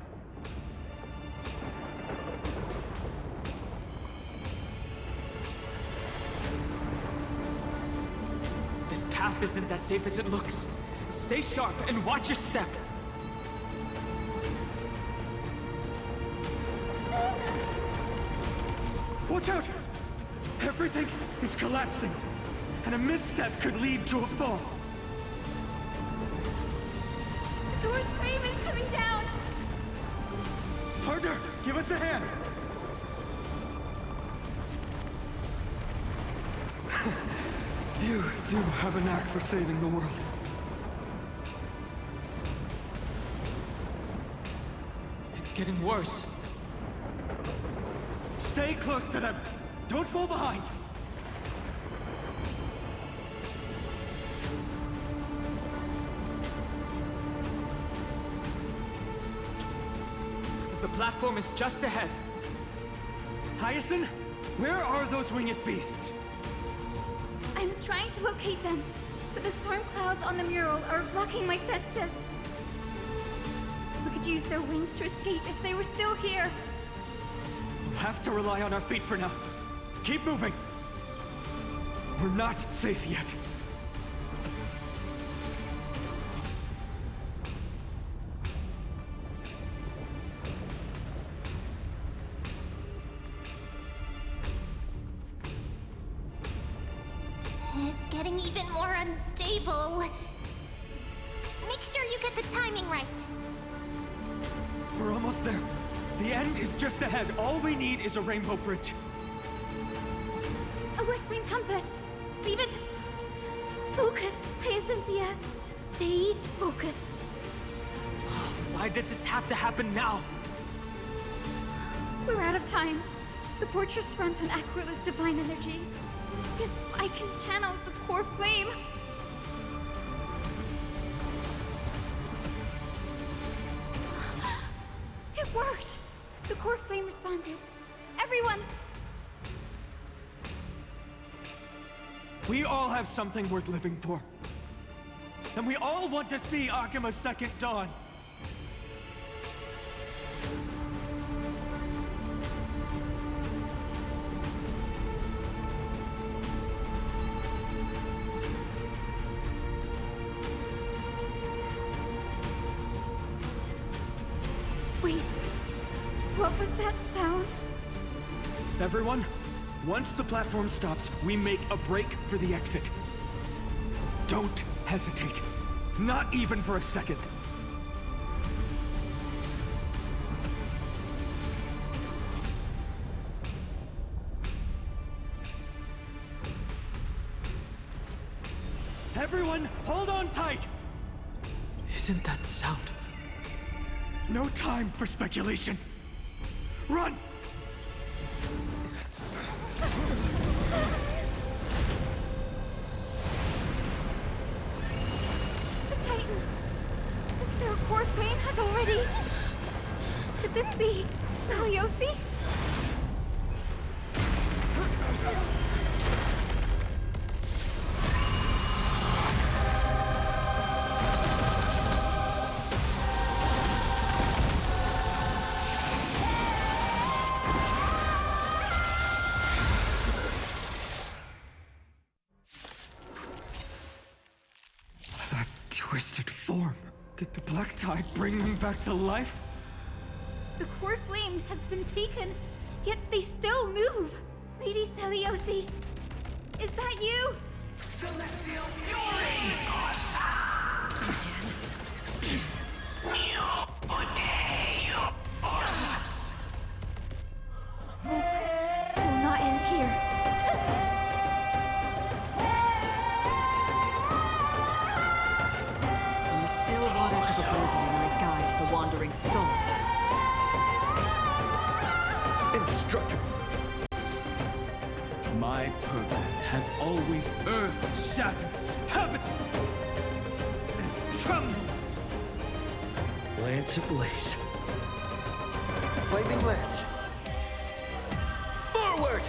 This path isn't as safe as it looks. Stay sharp and watch your step. Watch out! Everything is collapsing, and a misstep could lead to a fall. The door's frame is coming down! Partner, give us a hand! You do have a knack for saving the world. It's getting worse. Stay close to them. Don't fall behind. The platform is just ahead. Hyacinth, where are those winged beasts? I'm trying to locate them, but the storm clouds on the mural are blocking my senses. We could use their wings to escape if they were still here. We'll have to rely on our feet for now. Keep moving. We're not safe yet. It's getting even more unstable. Make sure you get the timing right. We're almost there. The end is just ahead. All we need is a rainbow bridge. A west wind compass. Leave it. Focus, Hyacinthia. Stay focused. Why does this have to happen now? We're out of time. The fortress runs on Aquila's divine energy. If I can channel the core flame... It worked! The core flame responded. Everyone! We all have something worth living for. And we all want to see Akima's second dawn. Wait, what was that sound? Everyone, once the platform stops, we make a break for the exit. Don't hesitate. Not even for a second. Everyone, hold on tight! Isn't that sound? No time for speculation. Run! The Titan! Their core flame has already... Could this be Celiosi? Twisted form. Did the black tide bring them back to life? The core flame has been taken, yet they still move. Lady Celiosi, is that you? Celestial fury! Will not end here. In the still waters of oblivion, I guide the wandering souls. Indestructible. My purpose has always earth shatters, heaven and trembles. Lance ablaze. Flaming lance. Forward!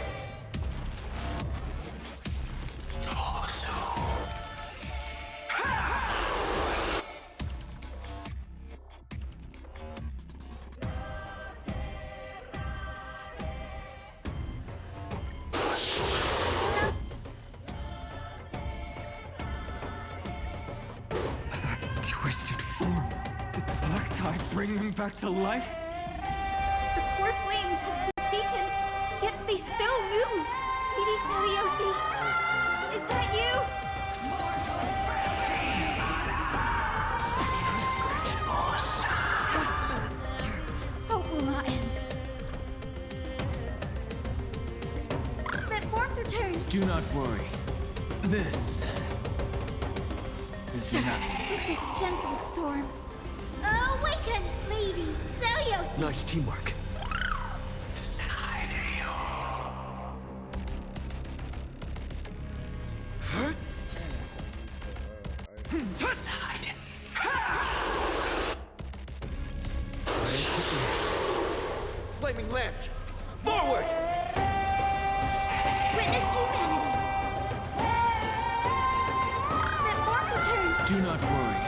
That twisted form. Did the black tide bring them back to life? The core flame has been taken, yet they still move. Lady Celiosi, is that you? Hope will not end. Let warmth return. Do not worry. This is enough. With this gentle storm. Awaken, Lady Celiosi! Nice teamwork. Flaming lance! Forward! Witness humanity! Let warmth return! Do not worry.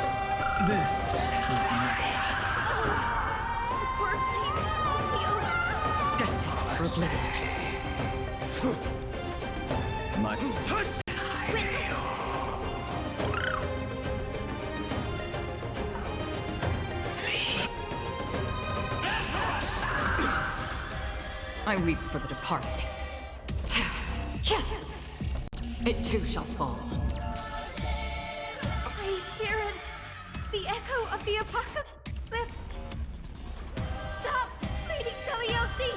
This is enough. The core flame will heal. Destined for oblivion. My I weep for the departed. It too shall fall. I hear it. The echo of the apocalypse. Stop, Lady Seliosi!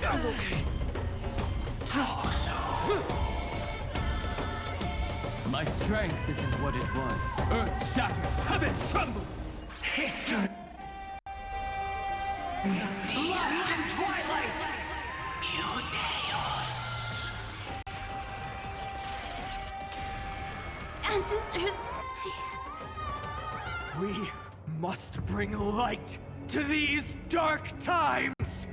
I'm okay. My strength isn't what it was. Earth shatters, heaven trembles. History. Lost in twilight. Ancestors, We must bring light to these dark times.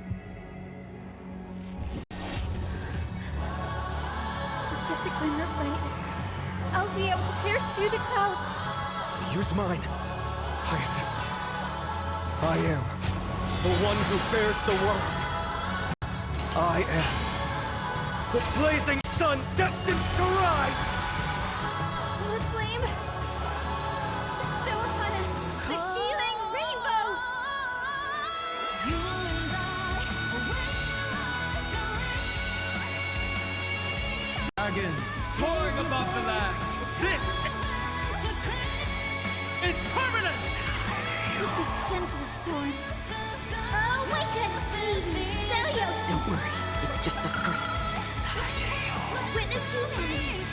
with just a glimmer of light, I'll be able to pierce through the clouds. Use mine, Hyacinth. I am the one who bears the world. I am the blazing sun destined to rise! Lord Flame, bestow upon us the healing rainbow! Dragons soaring above the land. This is permanent! With this gentle storm, awaken, Lady Seliosi! Don't worry, it's just a scream. Witness humanity!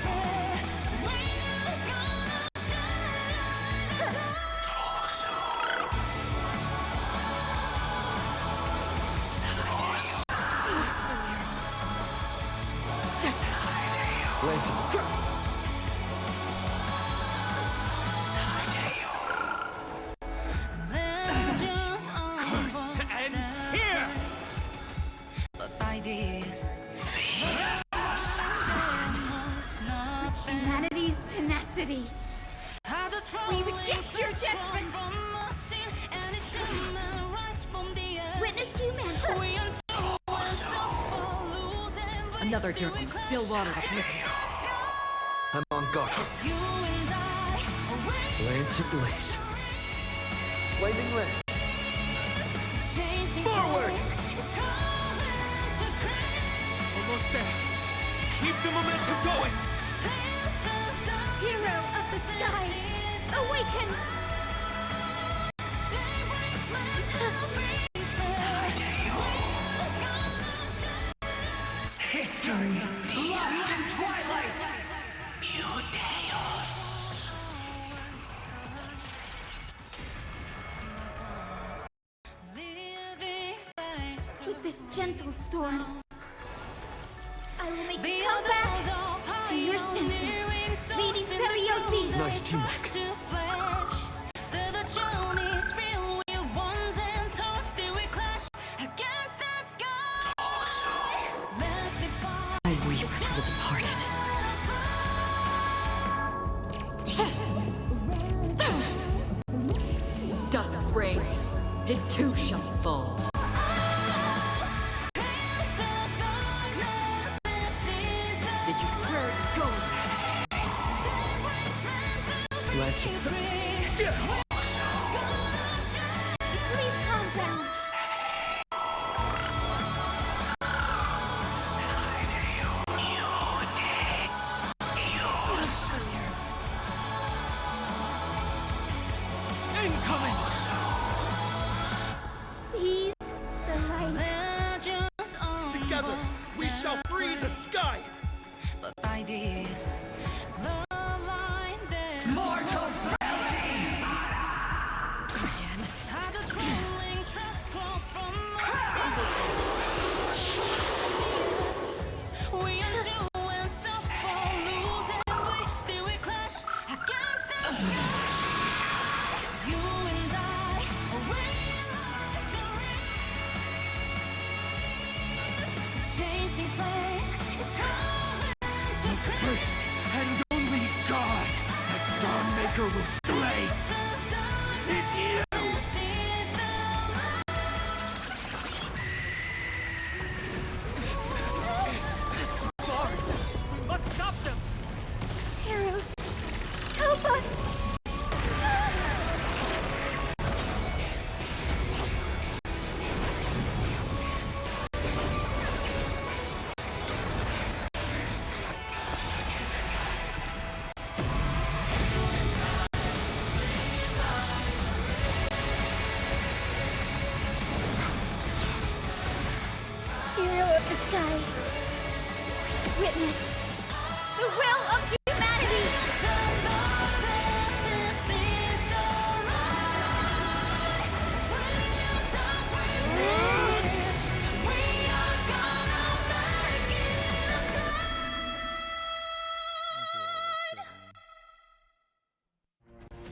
Curse ends here! Humanity's tenacity. We reject your judgment. Witness humanity. Another journey, still water to flip. I'm on guard. Lance ablaze. Flaming lance. Forward! Almost there. Keep the momentum going. Hero of the sky, awaken! History lost in twilight. With this gentle storm, I will make you come back to your senses, Lady Seliosi! Nice teamwork. I weep for the departed. Dusk's reign, it too shall fall. Did you where it goes? Lance. Please calm down. Incoming! Seize the light. Together, we shall free the sky! Mortal first and only God that Dawnmaker will slay is you! sky. Witness the will of humanity.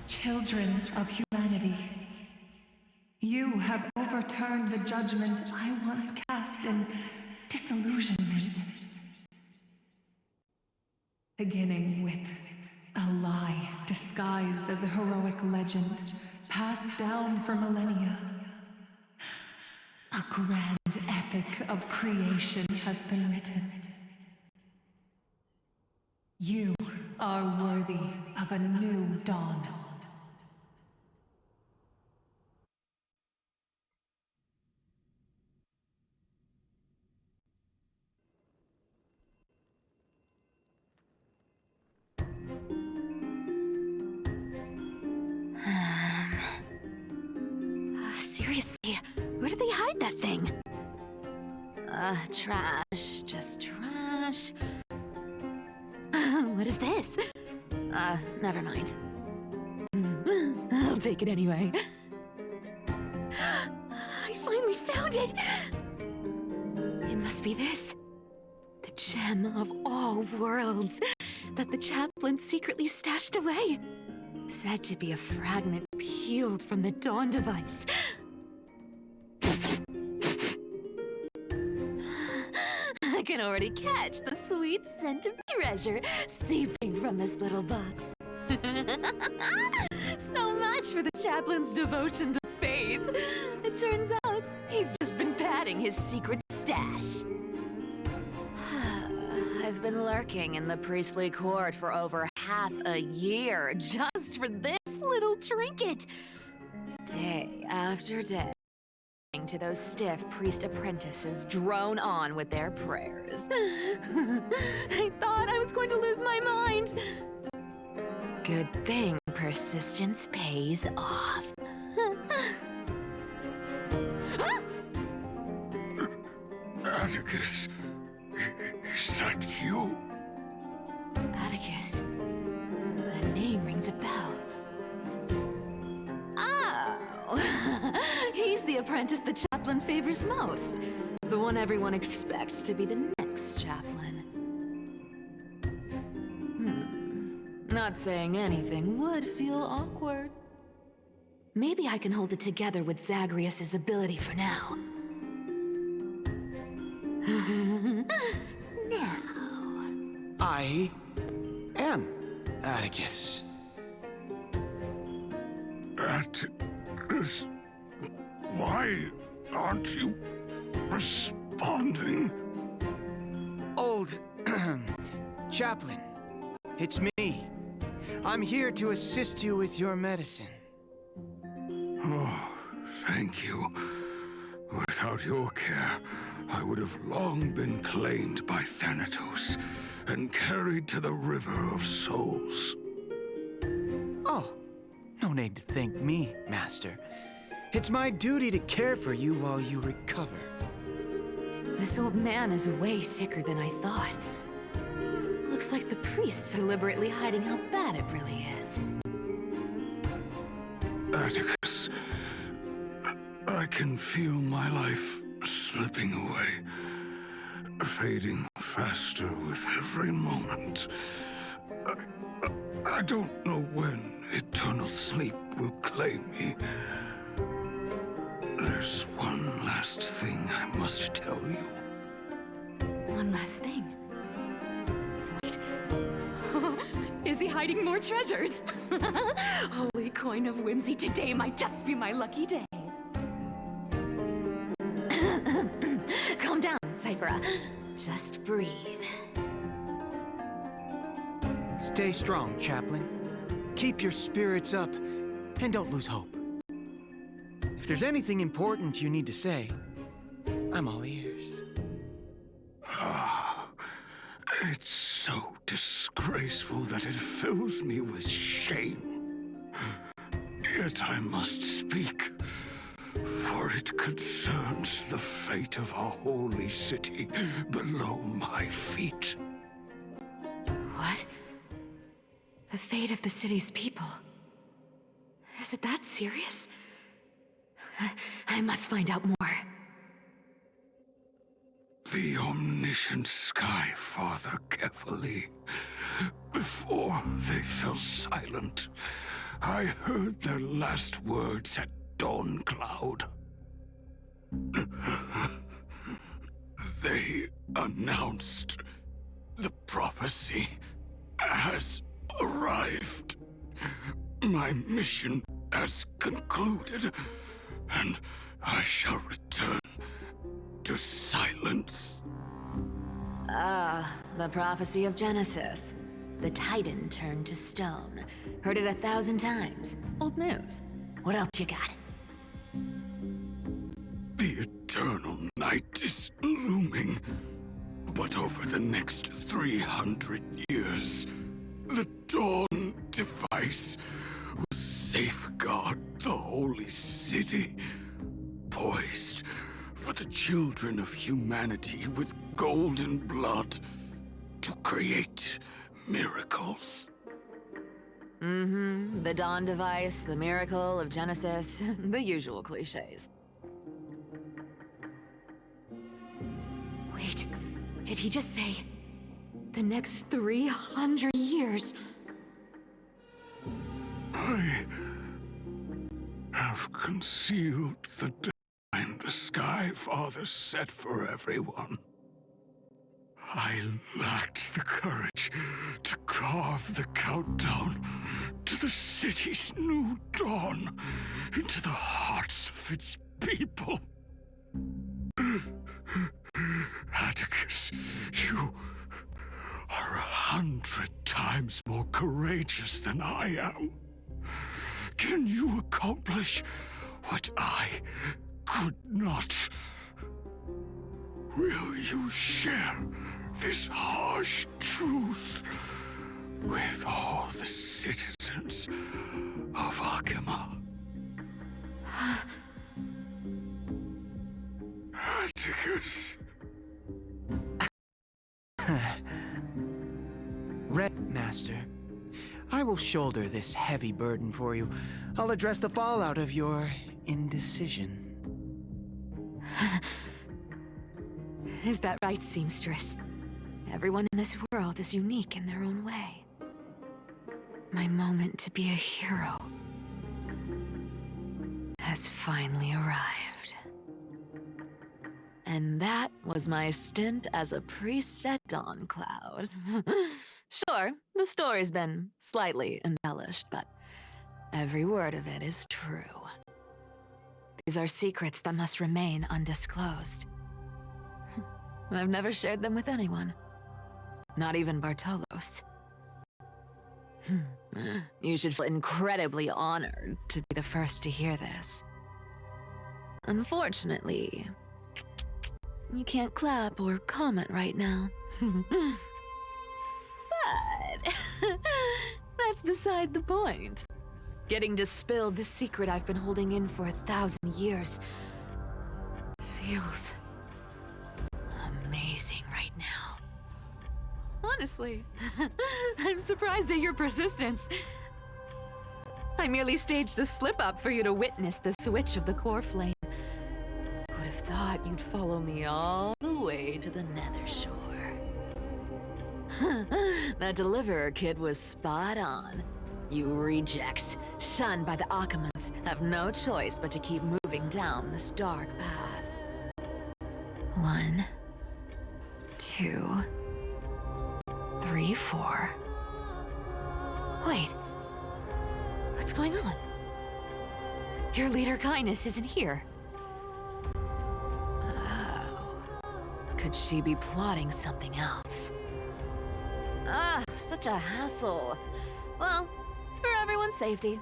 Children of humanity, you have overturned the judgment I once cast in disillusionment. Beginning with a lie disguised as a heroic legend, passed down for millennia. A grand epic of creation has been written. You are worthy of a new dawn. Seriously, where did they hide that thing? Trash. Just trash. What is this? Never mind. I'll take it anyway. I finally found it! It must be this. The gem of all worlds that the chaplain secretly stashed away. Said to be a fragment peeled from the Dawn device. I can already catch the sweet scent of treasure seeping from this little box. So much for the chaplain's devotion to faith. It turns out he's just been padding his secret stash. I've been lurking in the priestly court for over half a year just for this little trinket. Day after day, to those stiff priest apprentices drone on with their prayers. I thought I was going to lose my mind. Good thing persistence pays off. Atticus, is that you? Atticus. That name rings a bell. Oh! He's the apprentice the chaplain favors most. The one everyone expects to be the next chaplain. Not saying anything would feel awkward. Maybe I can hold it together with Zagreus's ability for now. Now... I am Atticus. Atticus, why aren't you responding? Old chaplain, it's me. I'm here to assist you with your medicine. Oh, thank you. Without your care, I would have long been claimed by Thanatos and carried to the River of Souls. Oh, no need to thank me, Master. It's my duty to care for you while you recover. This old man is way sicker than I thought. Looks like the priests are deliberately hiding how bad it really is. Atticus, I can feel my life slipping away, fading faster with every moment. I don't know when eternal sleep will claim me. There's one last thing I must tell you. One last thing? Wait. Is he hiding more treasures? Holy coin of whimsy, today might just be my lucky day. Calm down, Cyphera. Just breathe. Stay strong, Chaplain. Keep your spirits up, and don't lose hope. If there's anything important you need to say, I'm all ears. It's so disgraceful that it fills me with shame. Yet I must speak. for it concerns the fate of our holy city below my feet. What? The fate of the city's people? Is it that serious? I must find out more. The omniscient Sky Father carefully. Before they fell silent, I heard their last words at Dawn Cloud. They announced the prophecy has arrived. My mission has concluded, and I shall return to silence. The prophecy of Genesis. The Titan turned to stone. Heard it 1,000 times. Old news. What else you got? The eternal night is looming, but over the next 300 years, the Dawn device will safeguard the holy city, poised for the children of humanity with golden blood to create miracles. The Dawn device, the miracle of Genesis, the usual cliches. Wait, did he just say the next 300 years? I have concealed the time the Sky Father set for everyone. I lacked the courage to carve the countdown to the city's new dawn into the hearts of its people. Atticus, you are 100 times more courageous than I am. Can you accomplish what I could not? Will you share this harsh truth with all the citizens of Akima? Atticus. Red Master, I will shoulder this heavy burden for you. I'll address the fallout of your indecision. Is that right, seamstress? Everyone in this world is unique in their own way. My moment to be a hero has finally arrived. And that was my stint as a priest at Dawn Cloud. Sure, the story's been slightly embellished, but every word of it is true. These are secrets that must remain undisclosed. I've never shared them with anyone. Not even Bartolos. You should feel incredibly honored to be the first to hear this. Unfortunately, you can't clap or comment right now. But that's beside the point. Getting to spill the secret I've been holding in for 1,000 years feels amazing right now. Honestly, I'm surprised at your persistence. I merely staged a slip-up for you to witness the switch of the core flame. Would have thought you'd follow me all the way to the Nether Shore. That Deliverer kid was spot on. You rejects, shunned by the Akamans, have no choice but to keep moving down this dark path. 1, 2, 3, 4. Wait. What's going on? Your leader Kindness isn't here. Oh. Could she be plotting something else? Such a hassle. Well, for everyone's safety,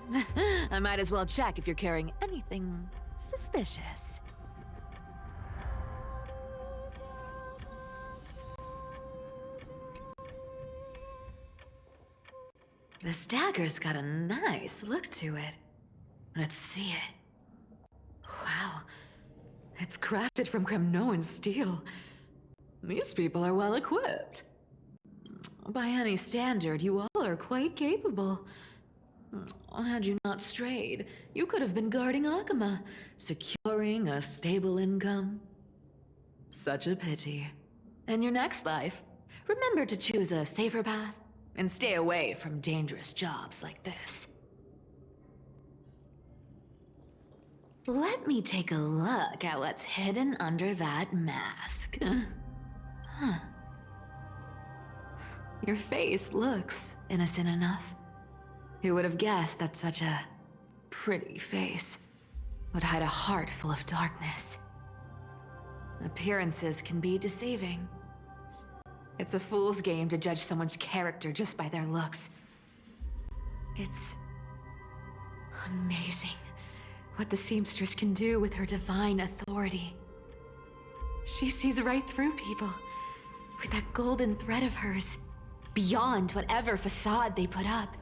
I might as well check if you're carrying anything suspicious. This dagger's got a nice look to it. Let's see it. Wow. It's crafted from Kremnoan steel. These people are well equipped. By any standard, you all are quite capable. Had you not strayed, you could have been guarding Akama, securing a stable income. Such a pity. In your next life, remember to choose a safer path and stay away from dangerous jobs like this. Let me take a look at what's hidden under that mask. Huh. Your face looks innocent enough. Who would have guessed that such a pretty face would hide a heart full of darkness? Appearances can be deceiving. It's a fool's game to judge someone's character just by their looks. It's amazing what the seamstress can do with her divine authority. She sees right through people with that golden thread of hers, beyond whatever facade they put up.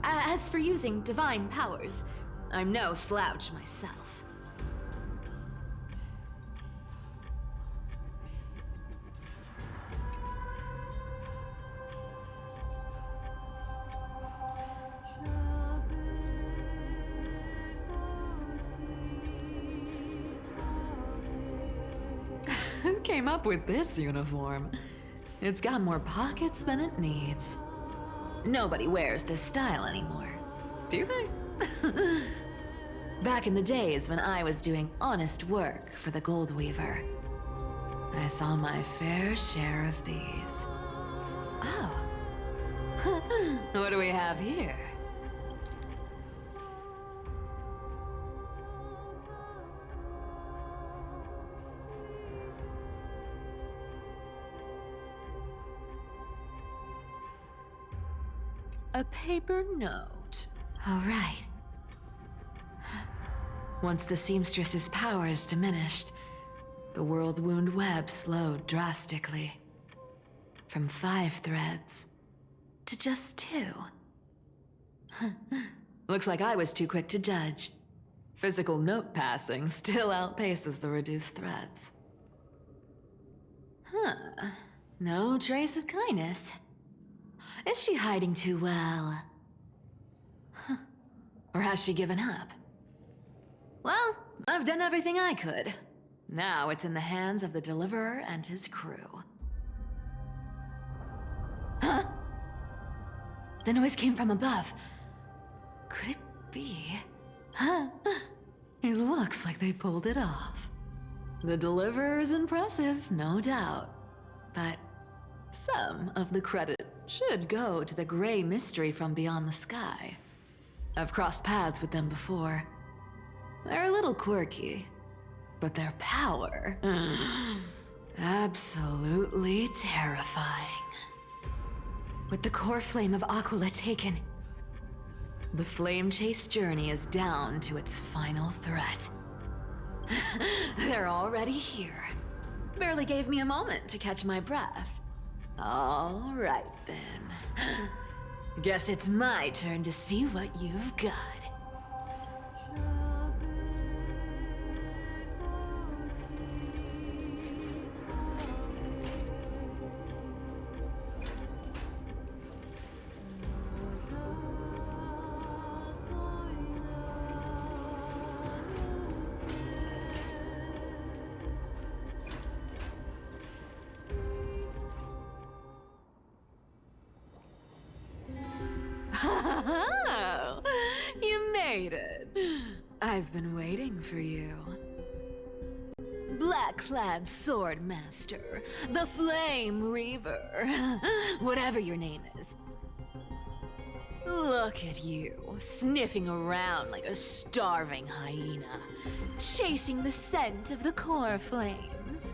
As for using divine powers, I'm no slouch myself. Who came up with this uniform? It's got more pockets than it needs. Nobody wears this style anymore, do they? Back in the days when I was doing honest work for the Gold Weaver, I saw my fair share of these. Oh. What do we have here? A paper note. All right. Once the seamstress's powers diminished, the world wound web slowed drastically. From 5 threads to just 2. Looks like I was too quick to judge. Physical note passing still outpaces the reduced threads. No trace of kindness. Is she hiding too well? Or has she given up? Well, I've done everything I could. Now it's in the hands of the Deliverer and his crew. Huh? The noise came from above. Could it be? It looks like they pulled it off. The Deliverer is impressive, no doubt. But some of the credit should go to the gray mystery from beyond the sky. I've crossed paths with them before. They're a little quirky, but their power, absolutely terrifying. With the core flame of Aquila taken, the flame chase journey is down to its final threat. They're already here. Barely gave me a moment to catch my breath. All right, then. Guess it's my turn to see what you've got. Oh, you made it. I've been waiting for you. Black-clad sword master, the Flame Reaver, whatever your name is. Look at you, sniffing around like a starving hyena, chasing the scent of the core flames.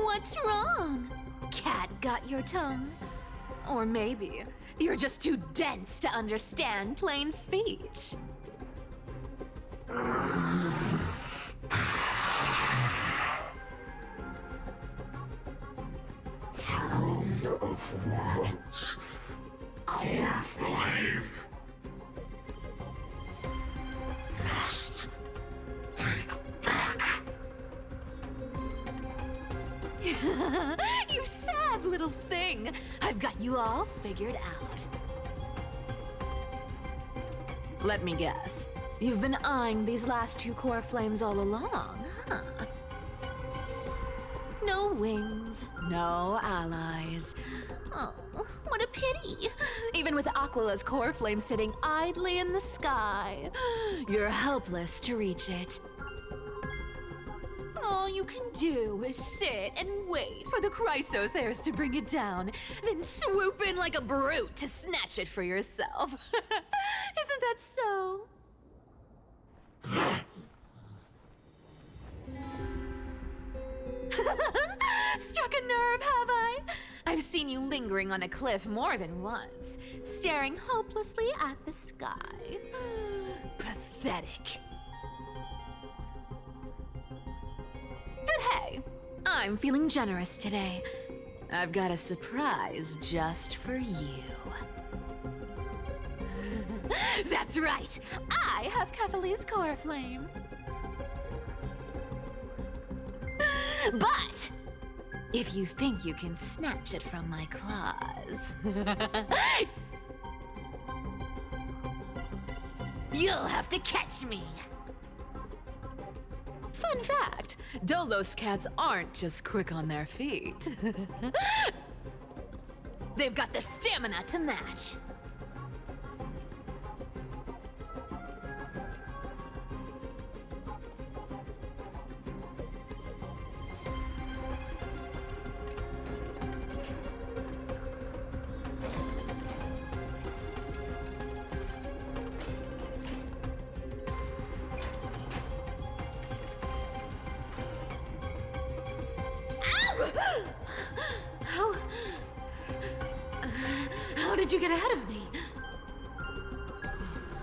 What's wrong? Cat got your tongue? Or maybe you're just too dense to understand plain speech. world's core flame must take back. You sad little thing. I've got you all figured out. Let me guess. You've been eyeing these last two core flames all along, huh? No wings, no allies. Oh, what a pity. Even with Aquala's core flame sitting idly in the sky, you're helpless to reach it. All you can do is sit and wait for the Chrysos heirs to bring it down, then swoop in like a brute to snatch it for yourself. Isn't that so? Struck a nerve, have I? I've seen you lingering on a cliff more than once, staring hopelessly at the sky. Pathetic. But hey, I'm feeling generous today. I've got a surprise just for you. That's right, I have Kefali's core flame. But if you think you can snatch it from my claws, you'll have to catch me. Fun fact, Dolos cats aren't just quick on their feet. They've got the stamina to match. How did you get ahead of me?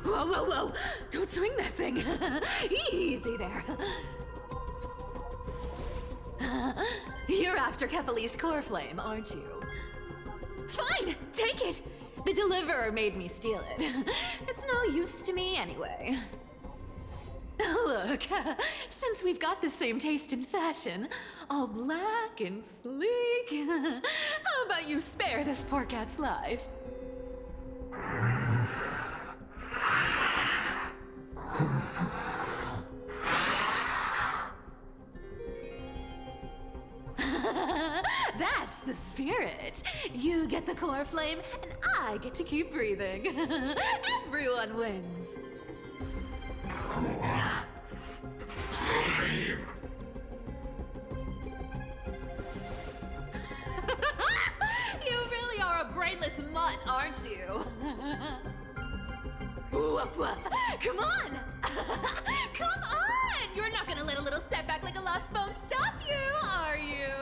Whoa, whoa, whoa! Don't swing that thing! Easy there. You're after Kefali's core flame, aren't you? Fine, take it! The deliverer made me steal it. It's no use to me anyway. Look, since we've got the same taste in fashion, all black and sleek, how about you spare this poor cat's life? That's the spirit. You get the core flame, and I get to keep breathing. Everyone wins. You really are a brainless mutt, aren't you? Woof woof. Come on! Come on! You're not gonna let a little setback like a lost bone stop you, are you?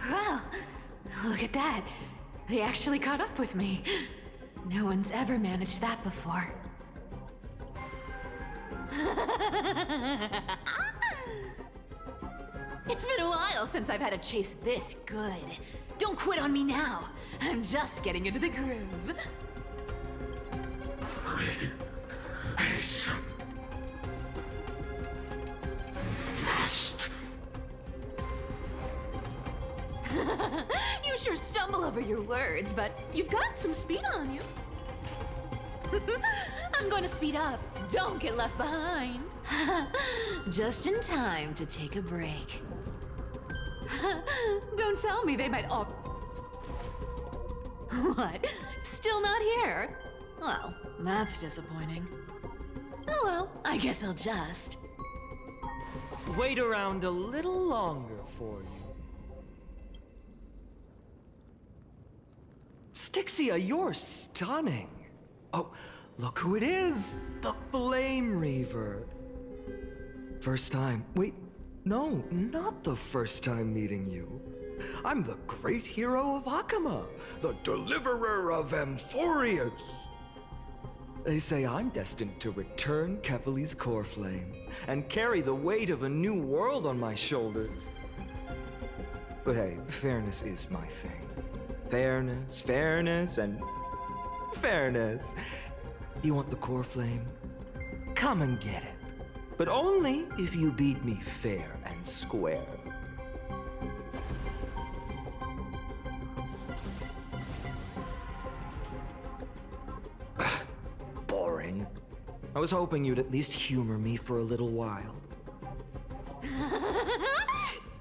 Well, look at that. They actually caught up with me. No one's ever managed that before. It's been a while since I've had a chase this good. Don't quit on me now. I'm just getting into the groove. You sure stumble over your words, but you've got some speed on you. I'm going to speed up. Don't get left behind. Just in time to take a break. Don't tell me they might all... What? Still not here? Well, that's disappointing. Oh well, I guess I'll just... Wait around a little longer for you. Styxia, you're stunning. Oh, look who it is! The Flame Reaver. First time. Wait, no, not the first time meeting you. I'm the great hero of Akama, the deliverer of Amphorius. They say I'm destined to return Kefali's core flame and carry the weight of a new world on my shoulders. But hey, fairness is my thing. fairness, fairness, and fairness. You want the core flame? Come and get it. But only if you beat me fair and square. Boring. I was hoping you'd at least humor me for a little while.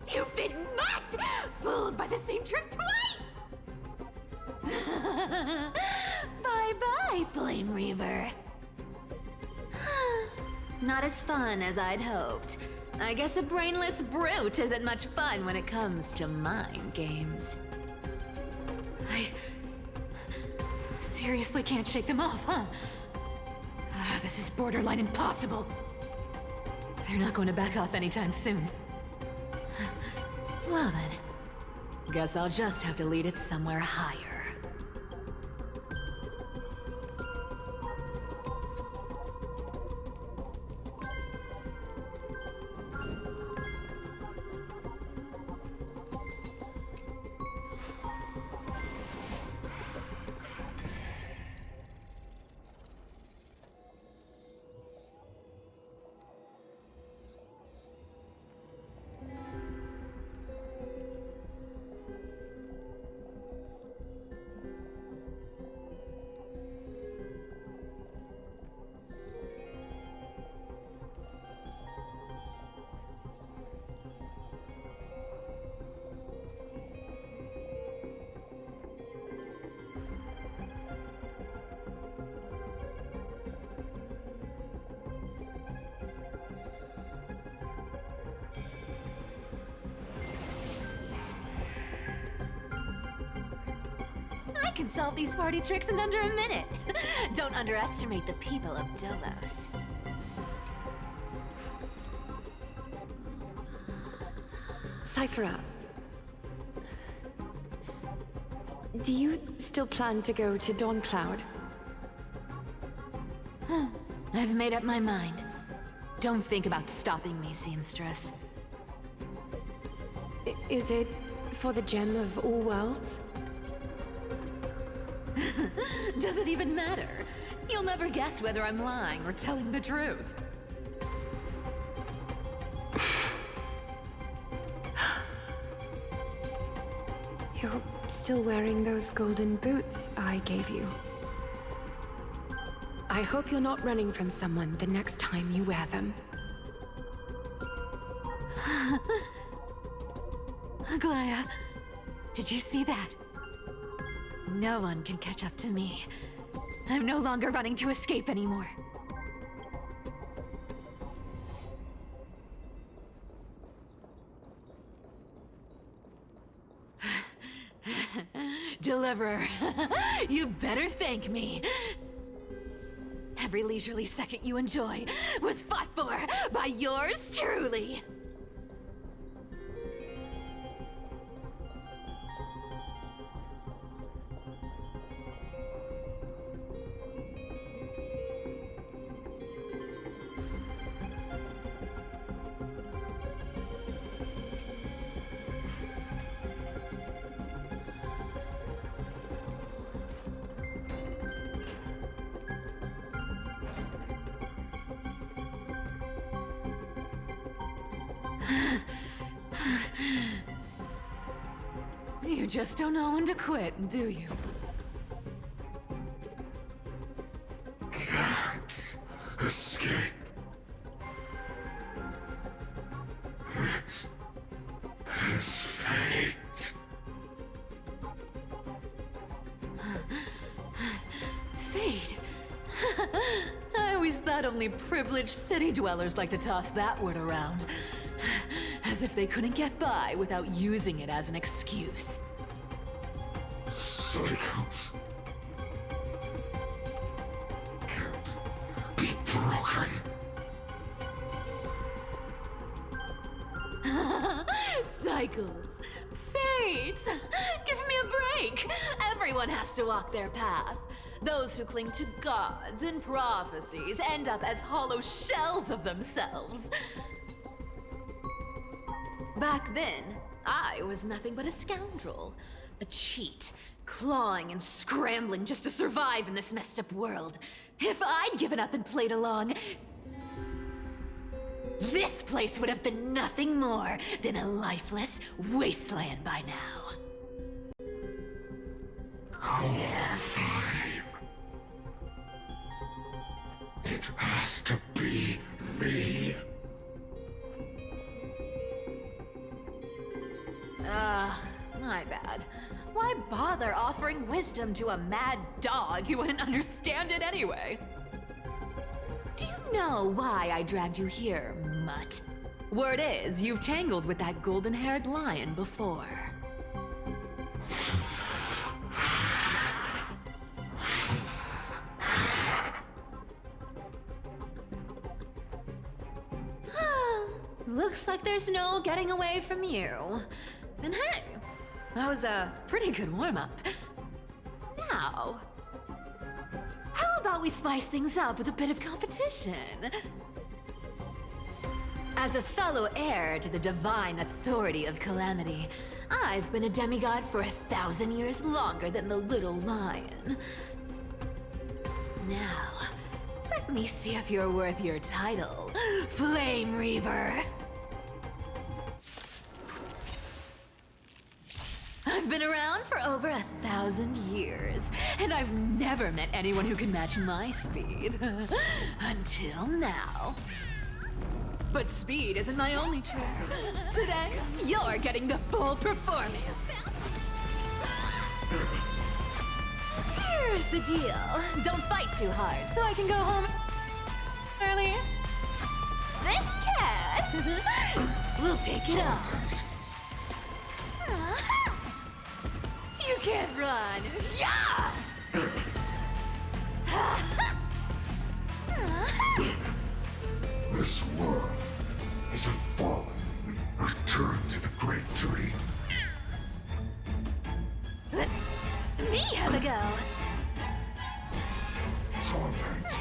Stupid mutt! Fooled by the same trick twice! Bye-bye, Flame Reaver. Not as fun as I'd hoped. I guess a brainless brute isn't much fun when it comes to mind games. I seriously can't shake them off, huh? This is borderline impossible. They're not going to back off anytime soon. Well then, guess I'll just have to lead it somewhere higher. I can solve these party tricks in under a minute. Don't underestimate the people of Delos. Cyphera, do you still plan to go to Dawn Cloud? I've made up my mind. Don't think about stopping me, seamstress. Is it for the gem of all worlds? Does it even matter? You'll never guess whether I'm lying or telling the truth. You're still wearing those golden boots I gave you. I hope you're not running from someone the next time you wear them. Aglaya, did you see that? No one can catch up to me. I'm no longer running to escape anymore. Deliverer, you better thank me. Every leisurely second you enjoy was fought for by yours truly. You just don't know when to quit, do you? Can't escape. It is fate. Fate? I always thought only privileged city dwellers like to toss that word around. As if they couldn't get by without using it as an excuse. Cycles can't be broken. Cycles. Fate! Give me a break! Everyone has to walk their path. Those who cling to gods and prophecies end up as hollow shells of themselves. Back then, I was nothing but a scoundrel. A cheat, clawing and scrambling just to survive in this messed up world. If I'd given up and played along, this place would have been nothing more than a lifeless wasteland by now. Horrifying. It has to be me. My bad. Why bother offering wisdom to a mad dog who wouldn't understand it anyway? Do you know why I dragged you here, mutt? Word is, you've tangled with that golden-haired lion before. Looks like there's no getting away from you. And hey, that was a pretty good warm-up. Now, how about we spice things up with a bit of competition? As a fellow heir to the divine authority of Calamity, I've been a demigod for 1,000 years longer than the little lion. Now, let me see if you're worth your title, Flame Reaver. I've been around for over 1,000 years, and I've never met anyone who can match my speed. Until now. But speed isn't my only trick. Today, you're getting the full performance. Here's the deal. Don't fight too hard, so I can go home early. This cat will take it off. You can't run. Yeah! This world is a fallen. Return to the great tree. Let me have a go. Torment.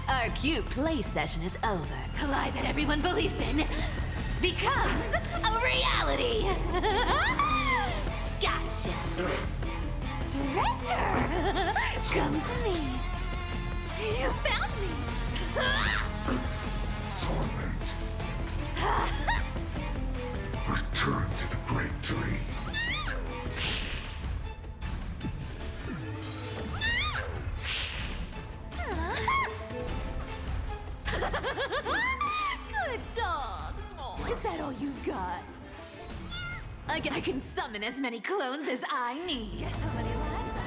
Our cute play session is over. A lie that everyone believes in becomes a reality. Gotcha. Treasure, come to me. You found me. Torment. Return to the great tree. Good dog. Oh, is that all you've got? I can summon as many clones as I need. Guess how many lives I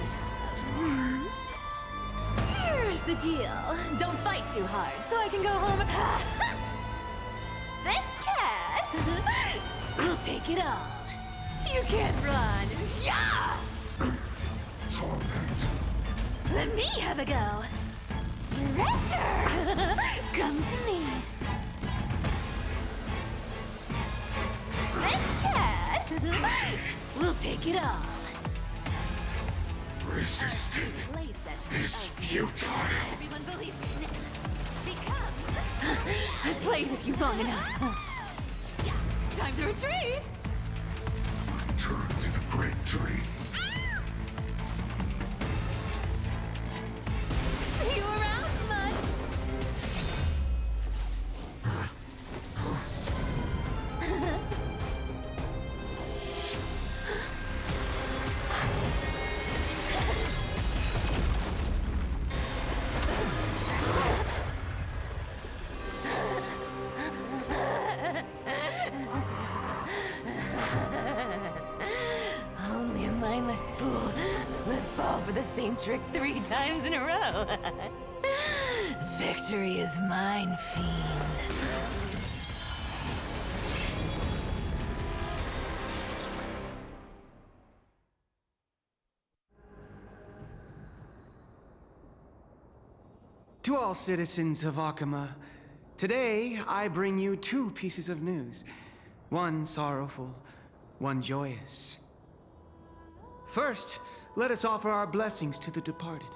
have? Here's the deal. Don't fight too hard, so I can go home. This cat will take it all. You can't run. Yeah! Torment. Let me have a go. Treasure, come to me. This cat will take it all. Resisting is futile. Everyone believes in becomes. I've played with you long enough. Time to retreat. Return to the great tree. See you around, bud. Only a mindless fool would fall for the same trick 3 times in a row. Victory is mine, fiend. To all citizens of Akama, today I bring you 2 pieces of news. One sorrowful, one joyous. First, let us offer our blessings to the departed.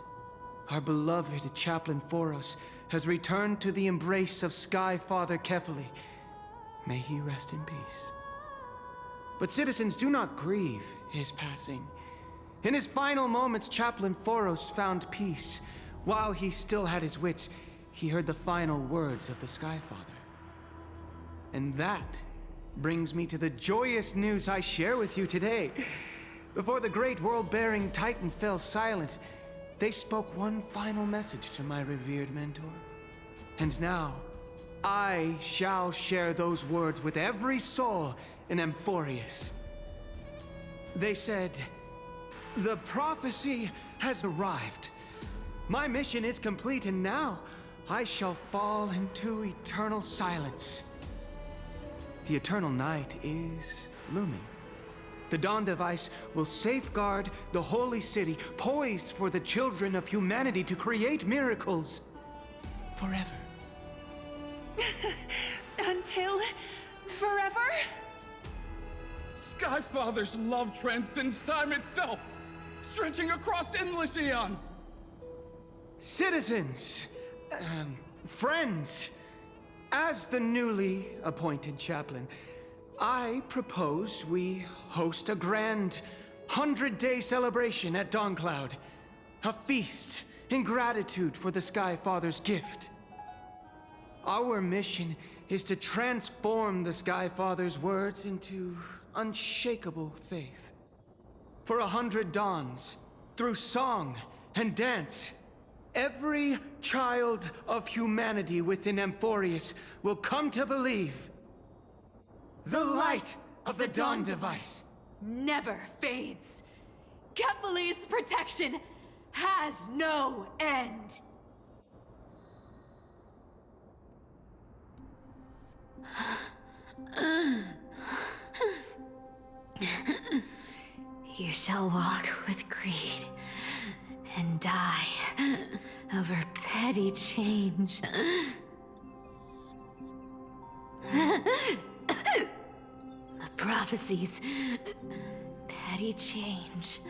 Our beloved chaplain Foros has returned to the embrace of Sky Father Kefali. May he rest in peace. But citizens, do not grieve his passing. In his final moments, Chaplain Foros found peace. While he still had his wits, he heard the final words of the Skyfather. And that brings me to the joyous news I share with you today. Before the great world-bearing Titan fell silent, they spoke one final message to my revered mentor. And now, I shall share those words with every soul in Amphorius. They said, "The prophecy has arrived. My mission is complete, and now I shall fall into eternal silence." The eternal night is looming. The Dawn Device will safeguard the holy city, poised for the children of humanity to create miracles forever. Until forever? Skyfather's love transcends time itself, stretching across endless eons. Citizens, friends, as the newly appointed chaplain, I propose we host a grand 100-day celebration at Dawncloud. A feast in gratitude for the Skyfather's gift. Our mission is to transform the Skyfather's words into unshakable faith. For 100 dawns, through song and dance, every child of humanity within Amphorius will come to believe the light of the Dawn Device never fades. Kephales's protection has no end. You shall walk with greed and die over petty change. The prophecies, petty change,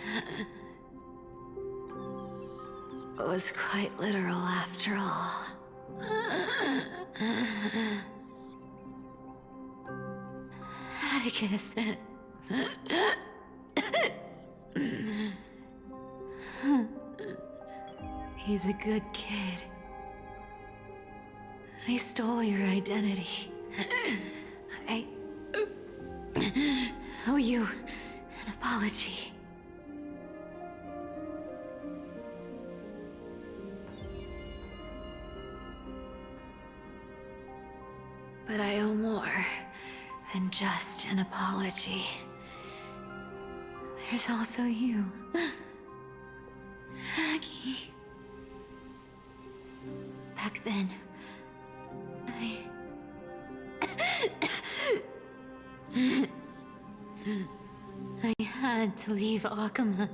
was quite literal after all. Atticus. He's a good kid. I stole your identity. I owe you an apology. But I owe more than just an apology. There's also you, Aggie. Back then, I had to leave Akama.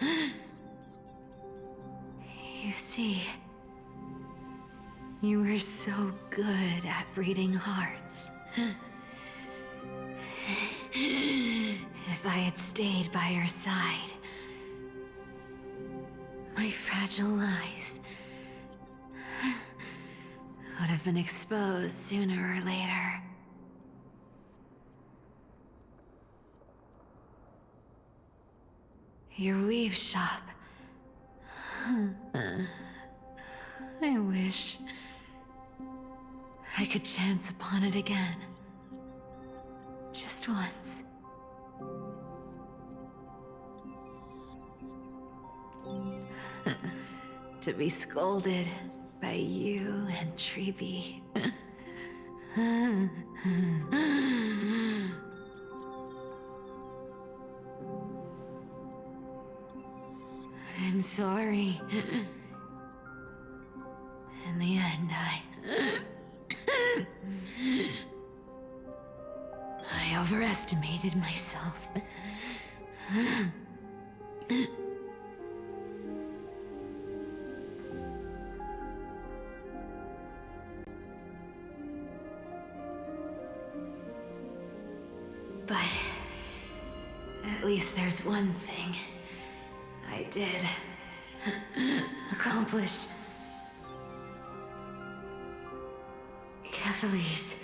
You see, you were so good at breeding hearts. If I had stayed by your side, my fragile lies would have been exposed sooner or later. Your weave shop. I wish I could chance upon it again. Just once. To be scolded by you and Treeby. I'm sorry. In the end, I overestimated myself. But at least there's one thing I did accomplish. Kephales's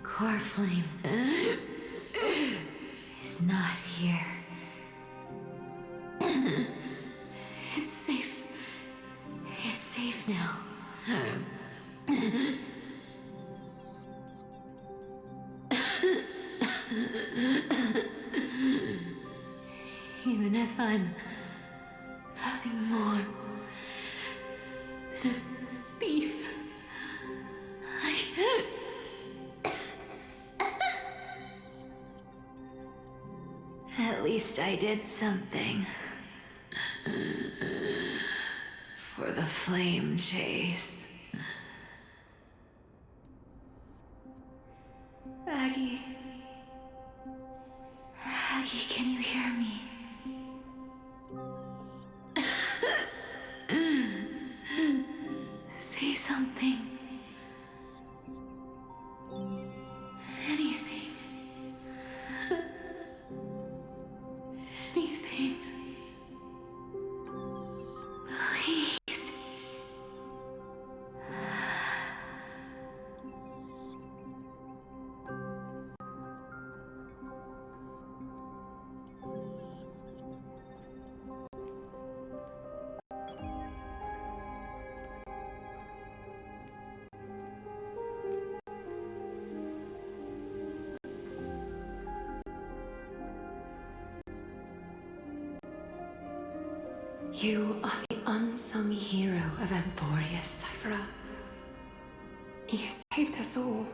core flame is It's not here. It's safe. It's safe now. Even if I'm nothing more than a thief, at least I did something for the flame chase. Aggie. Aggie, can you hear me? Say something. Anything. Anything. Please. You are the unsung hero of Emporius, Cyphera. You saved us all.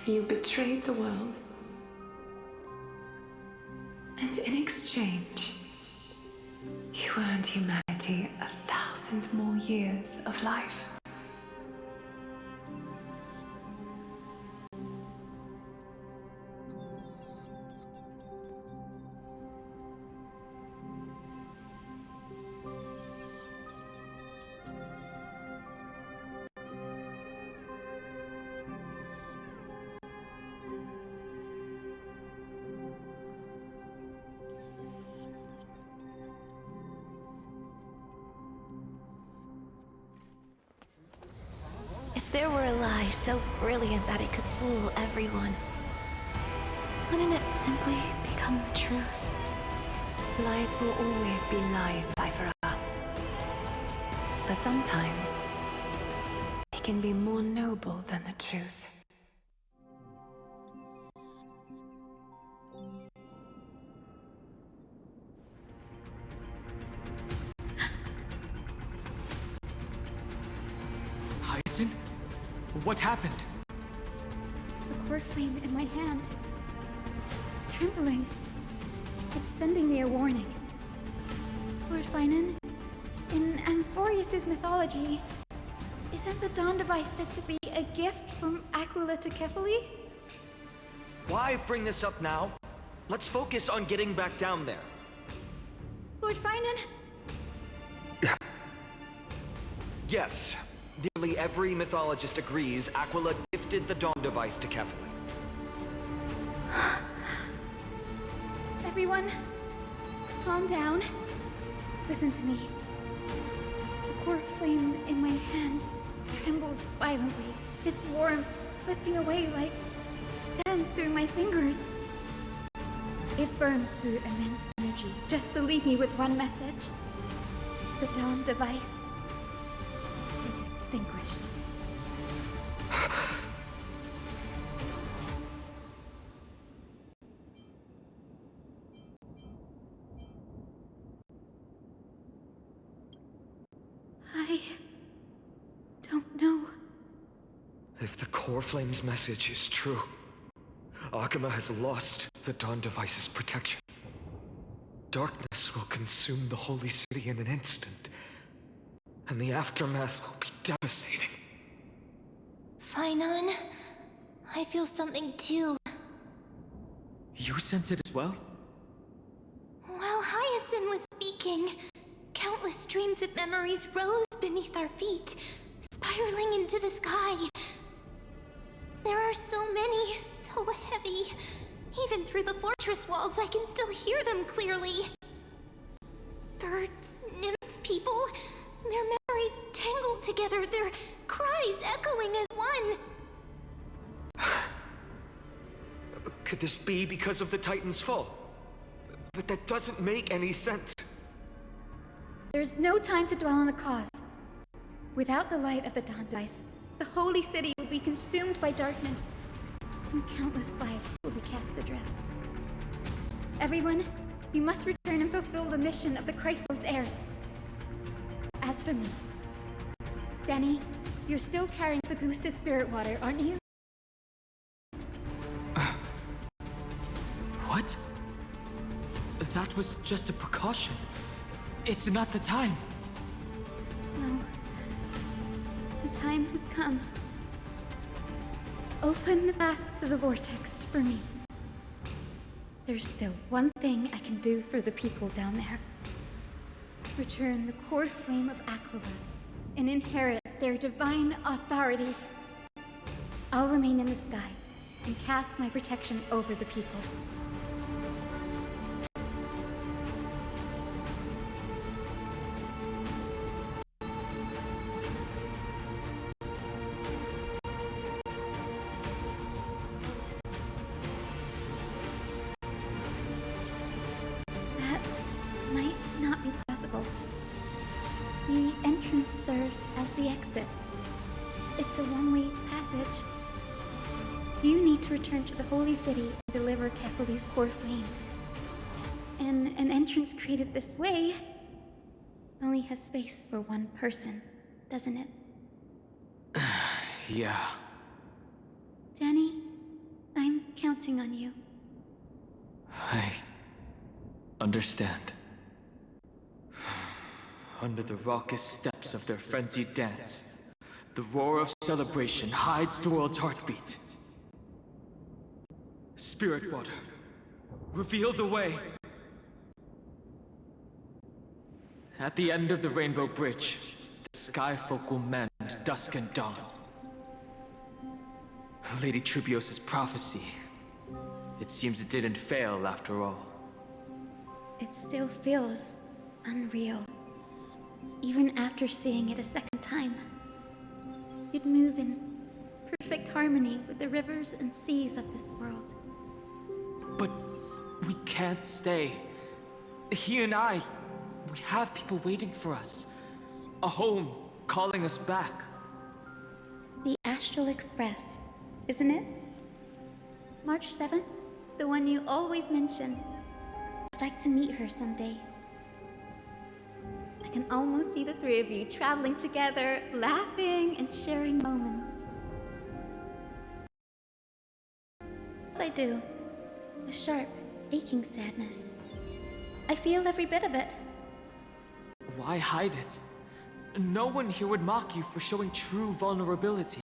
You betrayed the world. And in exchange, you earned humanity 1,000 more years of life. If there were a lie so brilliant that it could fool everyone, wouldn't it simply become the truth? Lies will always be lies, Cyphera. But sometimes, they can be more noble than the truth. Hyacinth? What happened? The core flame in my hand. It's trembling. It's sending me a warning. Lord Finan, in Amphorius' mythology, isn't the Dawn device said to be a gift from Aquila to Kefali? Why bring this up now? Let's focus on getting back down there. Lord Finan? Yes. Nearly every mythologist agrees Aquila gifted the Dawn device to Kefali. Everyone, calm down. Listen to me. The core flame in my hand trembles violently, its warmth slipping away like sand through my fingers. It burns through immense energy just to leave me with one message. The Dawn device is extinguished. I don't know. If the core flame's message is true, Akama has lost the Dawn device's protection. Darkness will consume the holy city in an instant, and the aftermath will be devastating. Finan, I feel something too. You sense it as well? While Hyacinth was speaking, countless streams of memories rose beneath our feet, spiraling into the sky. There are so many, so heavy. Even through the fortress walls, I can still hear them clearly. Birds, nymphs, people, their memories tangled together, their cries echoing as one. Could this be because of the Titan's fall? But that doesn't make any sense. There's no time to dwell on the cause. Without the light of the dawn dice, the holy city will be consumed by darkness, and countless lives will be cast adrift. Everyone, you must return and fulfill the mission of the Chrysos heirs. As for me, Denny, you're still carrying the goose's spirit water, aren't you? What? That was just a precaution. It's not the time. No. The time has come. Open the path to the vortex for me. There's still one thing I can do for the people down there. Return the core flame of Aquila and inherit their divine authority. I'll remain in the sky and cast my protection over the people. That might not be possible. The entrance serves as the exit. It's a one-way passage. You need to return to the Holy City and deliver Kefali's core flame. And an entrance created this way only has space for one person, doesn't it? Yeah. Danny, I'm counting on you. I understand. Under the raucous steps of their frenzied dance, the roar of celebration hides the world's heartbeat. Spirit water, reveal the way. At the end of the Rainbow Bridge, the Skyfolk will mend dusk and dawn. Lady Tribios' prophecy. It seems it didn't fail after all. It still feels unreal. Even after seeing it a second time. You'd move in perfect harmony with the rivers and seas of this world. But we can't stay. He and I, we have people waiting for us. A home calling us back. The Astral Express, isn't it? March 7th? The one you always mention. I'd like to meet her someday. I can almost see the three of you traveling together, laughing and sharing moments. Yes, I do. A sharp, aching sadness. I feel every bit of it. Why hide it? No one here would mock you for showing true vulnerability.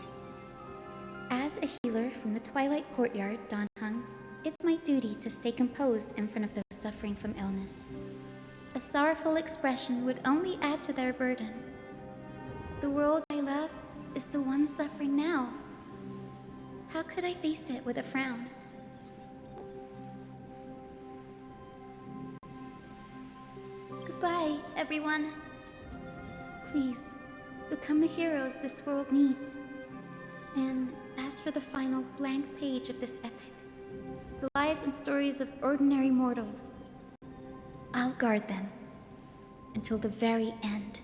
As a healer from the Twilight Courtyard, Don Hung, it's my duty to stay composed in front of those suffering from illness. A sorrowful expression would only add to their burden. The world I love is the one suffering now. How could I face it with a frown? Goodbye, everyone. Please, become the heroes this world needs. And as for the final blank page of this epic, the lives and stories of ordinary mortals, I'll guard them until the very end.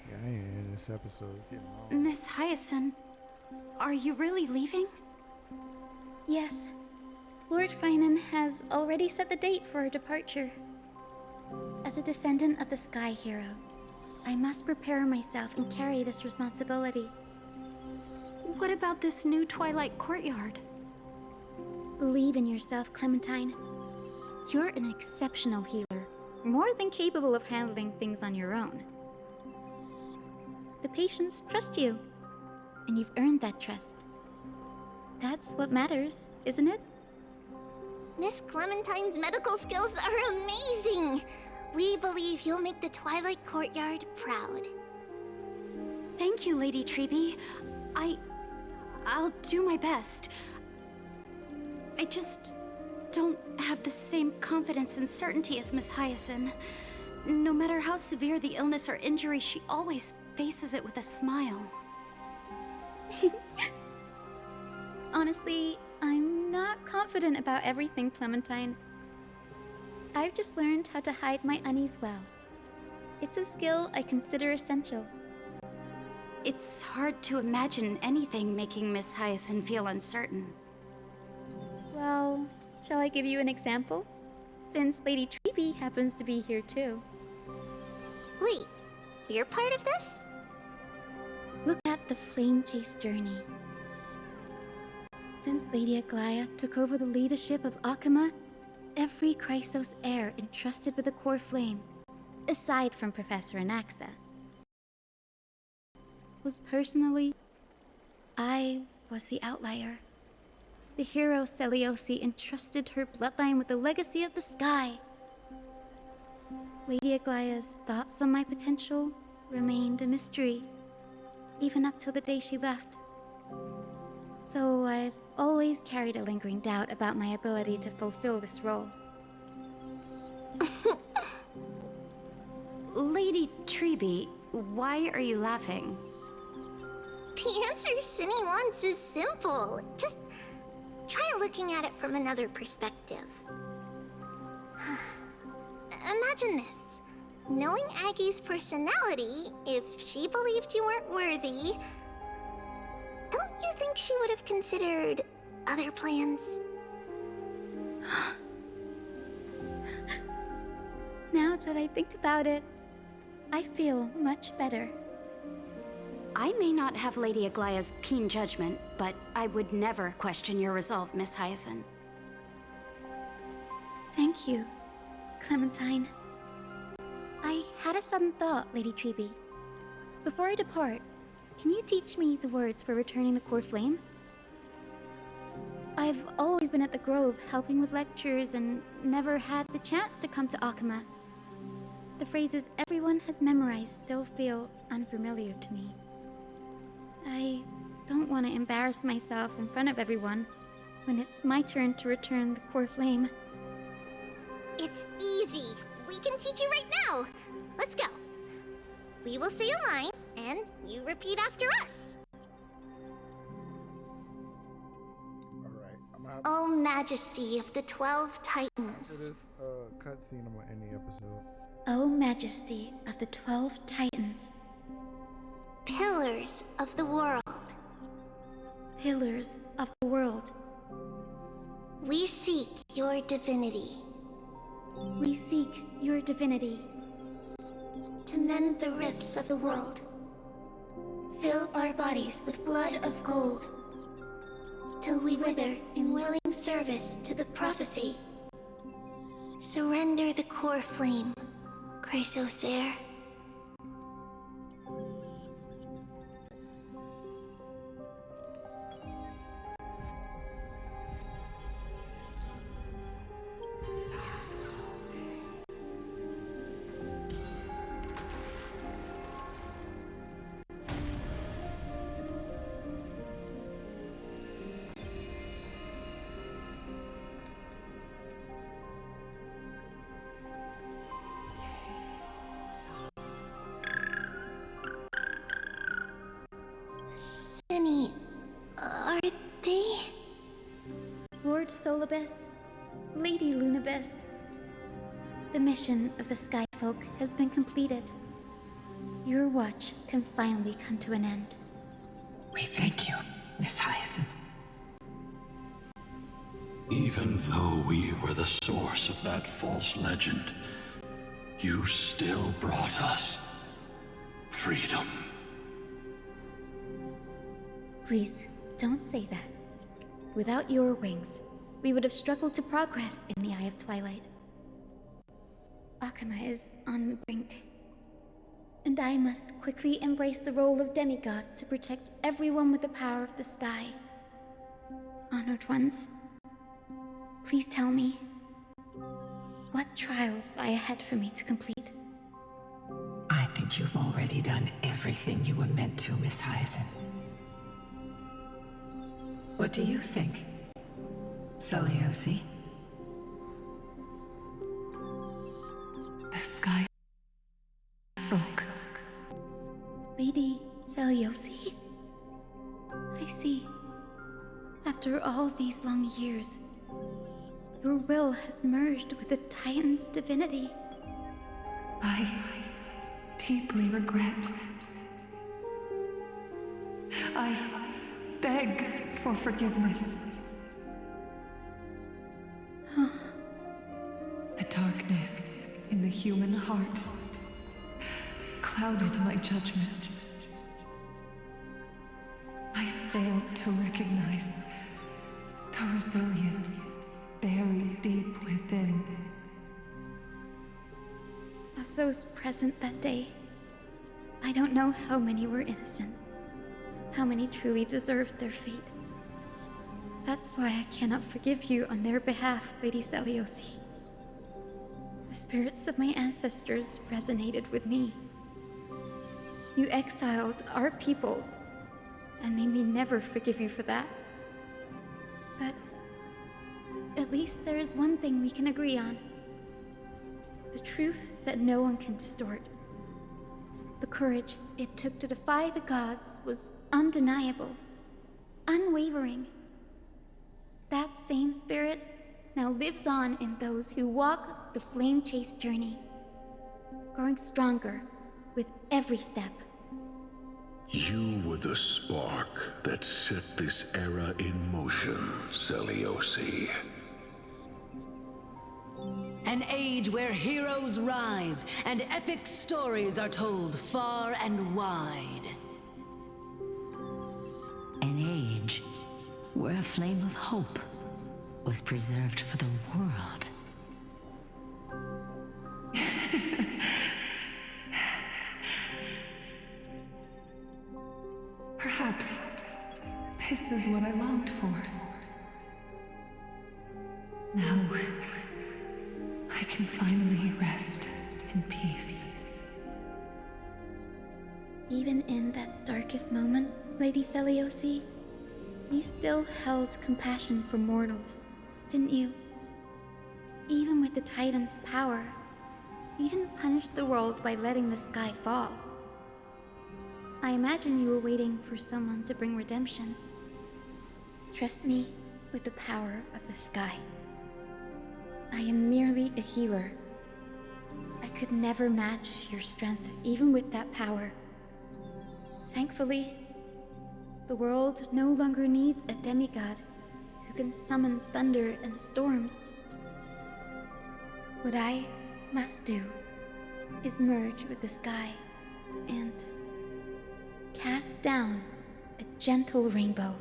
Yeah, I ain't in this episode getting on. Miss Hyacinth, are you really leaving? Yes. Lord Finan has already set the date for our departure. As a descendant of the Sky Hero, I must prepare myself and carry this responsibility. What about this new Twilight Courtyard? Believe in yourself, Clementine. You're an exceptional healer, more than capable of handling things on your own. The patients trust you, and you've earned that trust. That's what matters, isn't it? Miss Clementine's medical skills are amazing! We believe you'll make the Twilight Courtyard proud. Thank you, Lady Treby. I'll do my best. I just don't have the same confidence and certainty as Miss Hyacinth. no matter how severe the illness or injury, she always faces it with a smile. Honestly, I'm not confident about everything, Clementine. I've just learned how to hide my unease well. It's a skill I consider essential. It's hard to imagine anything making Miss Hyacinth feel uncertain. Well, shall I give you an example? Since Lady Treby happens to be here too. Wait, you're part of this? Look at the Flame Chase journey. Since Lady Aglaya took over the leadership of Akama, every Chrysos heir entrusted with the core flame, aside from Professor Anaxa, was personally, I was the outlier. The hero Seliosi entrusted her bloodline with the legacy of the sky. Lady Aglaya's thoughts on my potential remained a mystery, even up till the day she left. So I've always carried a lingering doubt about my ability to fulfill this role. Lady Treby, why are you laughing? The answer Cindy wants is simple. Just try looking at it from another perspective. Imagine this. Knowing Aggie's personality, if she believed you weren't worthy, don't you think she would have considered other plans? Now that I think about it, I feel much better. I may not have Lady Aglaya's keen judgment, but I would never question your resolve, Miss Hyacinth. Thank you, Clementine. I had a sudden thought, Lady Treby. Before I depart, can you teach me the words for returning the core flame? I've always been at the Grove helping with lectures and never had the chance to come to Akama. The phrases everyone has memorized still feel unfamiliar to me. I don't want to embarrass myself in front of everyone when it's my turn to return the core flame. It's easy. We can teach you right now. Let's go. We will say a line, and you repeat after us. Alright, I'm out. O Majesty of the 12 After Titans. this cutscene, I'm gonna end the episode. O Majesty of the 12 Titans. Pillars of the world. Pillars of the world. We seek your divinity. We seek your divinity. To mend the rifts of the world. Fill our bodies with blood of gold. Till we wither in willing service to the prophecy. Surrender the core flame, Chrysos heir. Cindy, are they? Lord Solibus, Lady Lunabis. The mission of the Skyfolk has been completed. Your watch can finally come to an end. We thank you, Miss Hyacinth. Even though we were the source of that false legend, you still brought us freedom. Please, don't say that. Without your wings, we would have struggled to progress in the Eye of Twilight. Akama is on the brink. And I must quickly embrace the role of demigod to protect everyone with the power of the sky. Honored ones, please tell me, what trials lie ahead for me to complete? I think you've already done everything you were meant to, Miss Hyacinth. What do you think, Seliosi? The sky Lady Seliosi? I see. After all these long years, your will has merged with the Titan's divinity. I deeply regret. I beg for forgiveness. The darkness in the human heart clouded my judgment. I failed to recognize the resilience buried deep within. Of those present that day, I don't know how many were innocent, how many truly deserved their fate. That's why I cannot forgive you on their behalf, Lady Seliosi. The spirits of my ancestors resonated with me. You exiled our people, and they may never forgive you for that. But at least there is one thing we can agree on. The truth that no one can distort. The courage it took to defy the gods was undeniable, unwavering. That same spirit now lives on in those who walk the flame chase journey, growing stronger with every step. You were the spark that set this era in motion, Seliosi. An age where heroes rise and epic stories are told far and wide. An age where a flame of hope was preserved for the world. Perhaps this is what I longed for. Now, I can finally rest in peace. Even in that darkest moment, Lady Seliosi, you still held compassion for mortals, didn't you? Even with the Titan's power, you didn't punish the world by letting the sky fall. I imagine you were waiting for someone to bring redemption. Trust me with the power of the sky. I am merely a healer. I could never match your strength, even with that power. Thankfully, the world no longer needs a demigod who can summon thunder and storms. What I must do is merge with the sky and cast down a gentle rainbow,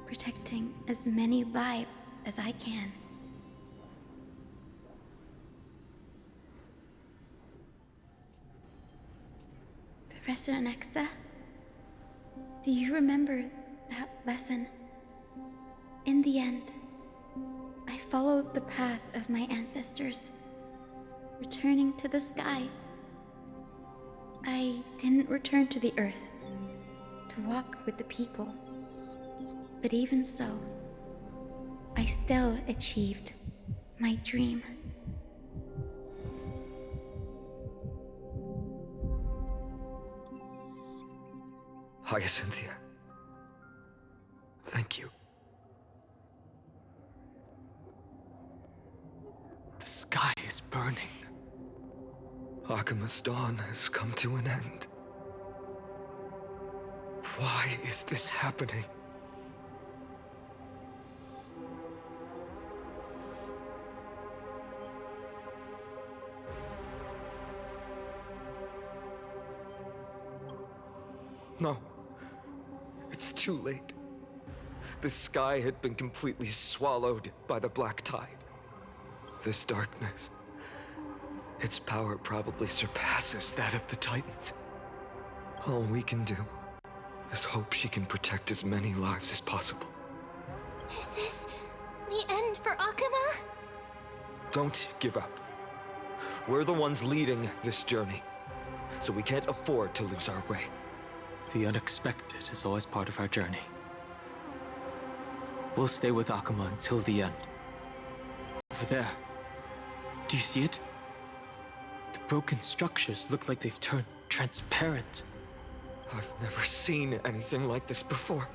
protecting as many lives as I can. Professor Anexa, do you remember that lesson? In the end, I followed the path of my ancestors, returning to the sky. I didn't return to the earth to walk with the people, but even so, I still achieved my dream. Hyacinthia. Thank you. The sky is burning. Akima's dawn has come to an end. Why is this happening? No. It's too late. The sky had been completely swallowed by the black tide. This darkness, its power probably surpasses that of the Titans. All we can do is hope she can protect as many lives as possible. Is this the end for Akuma? Don't give up. We're the ones leading this journey, so we can't afford to lose our way. The unexpected is always part of our journey. We'll stay with Akuma until the end. Over there. Do you see it? The broken structures look like they've turned transparent. never seen anything like this before.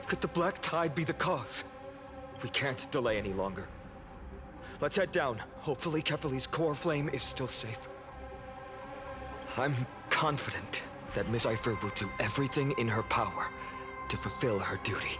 Could the Black Tide be the cause? We can't delay any longer. Let's head down. Hopefully Kepali's core flame is still safe. I'm confident that Miss Cipher will do everything in her power to fulfill her duty.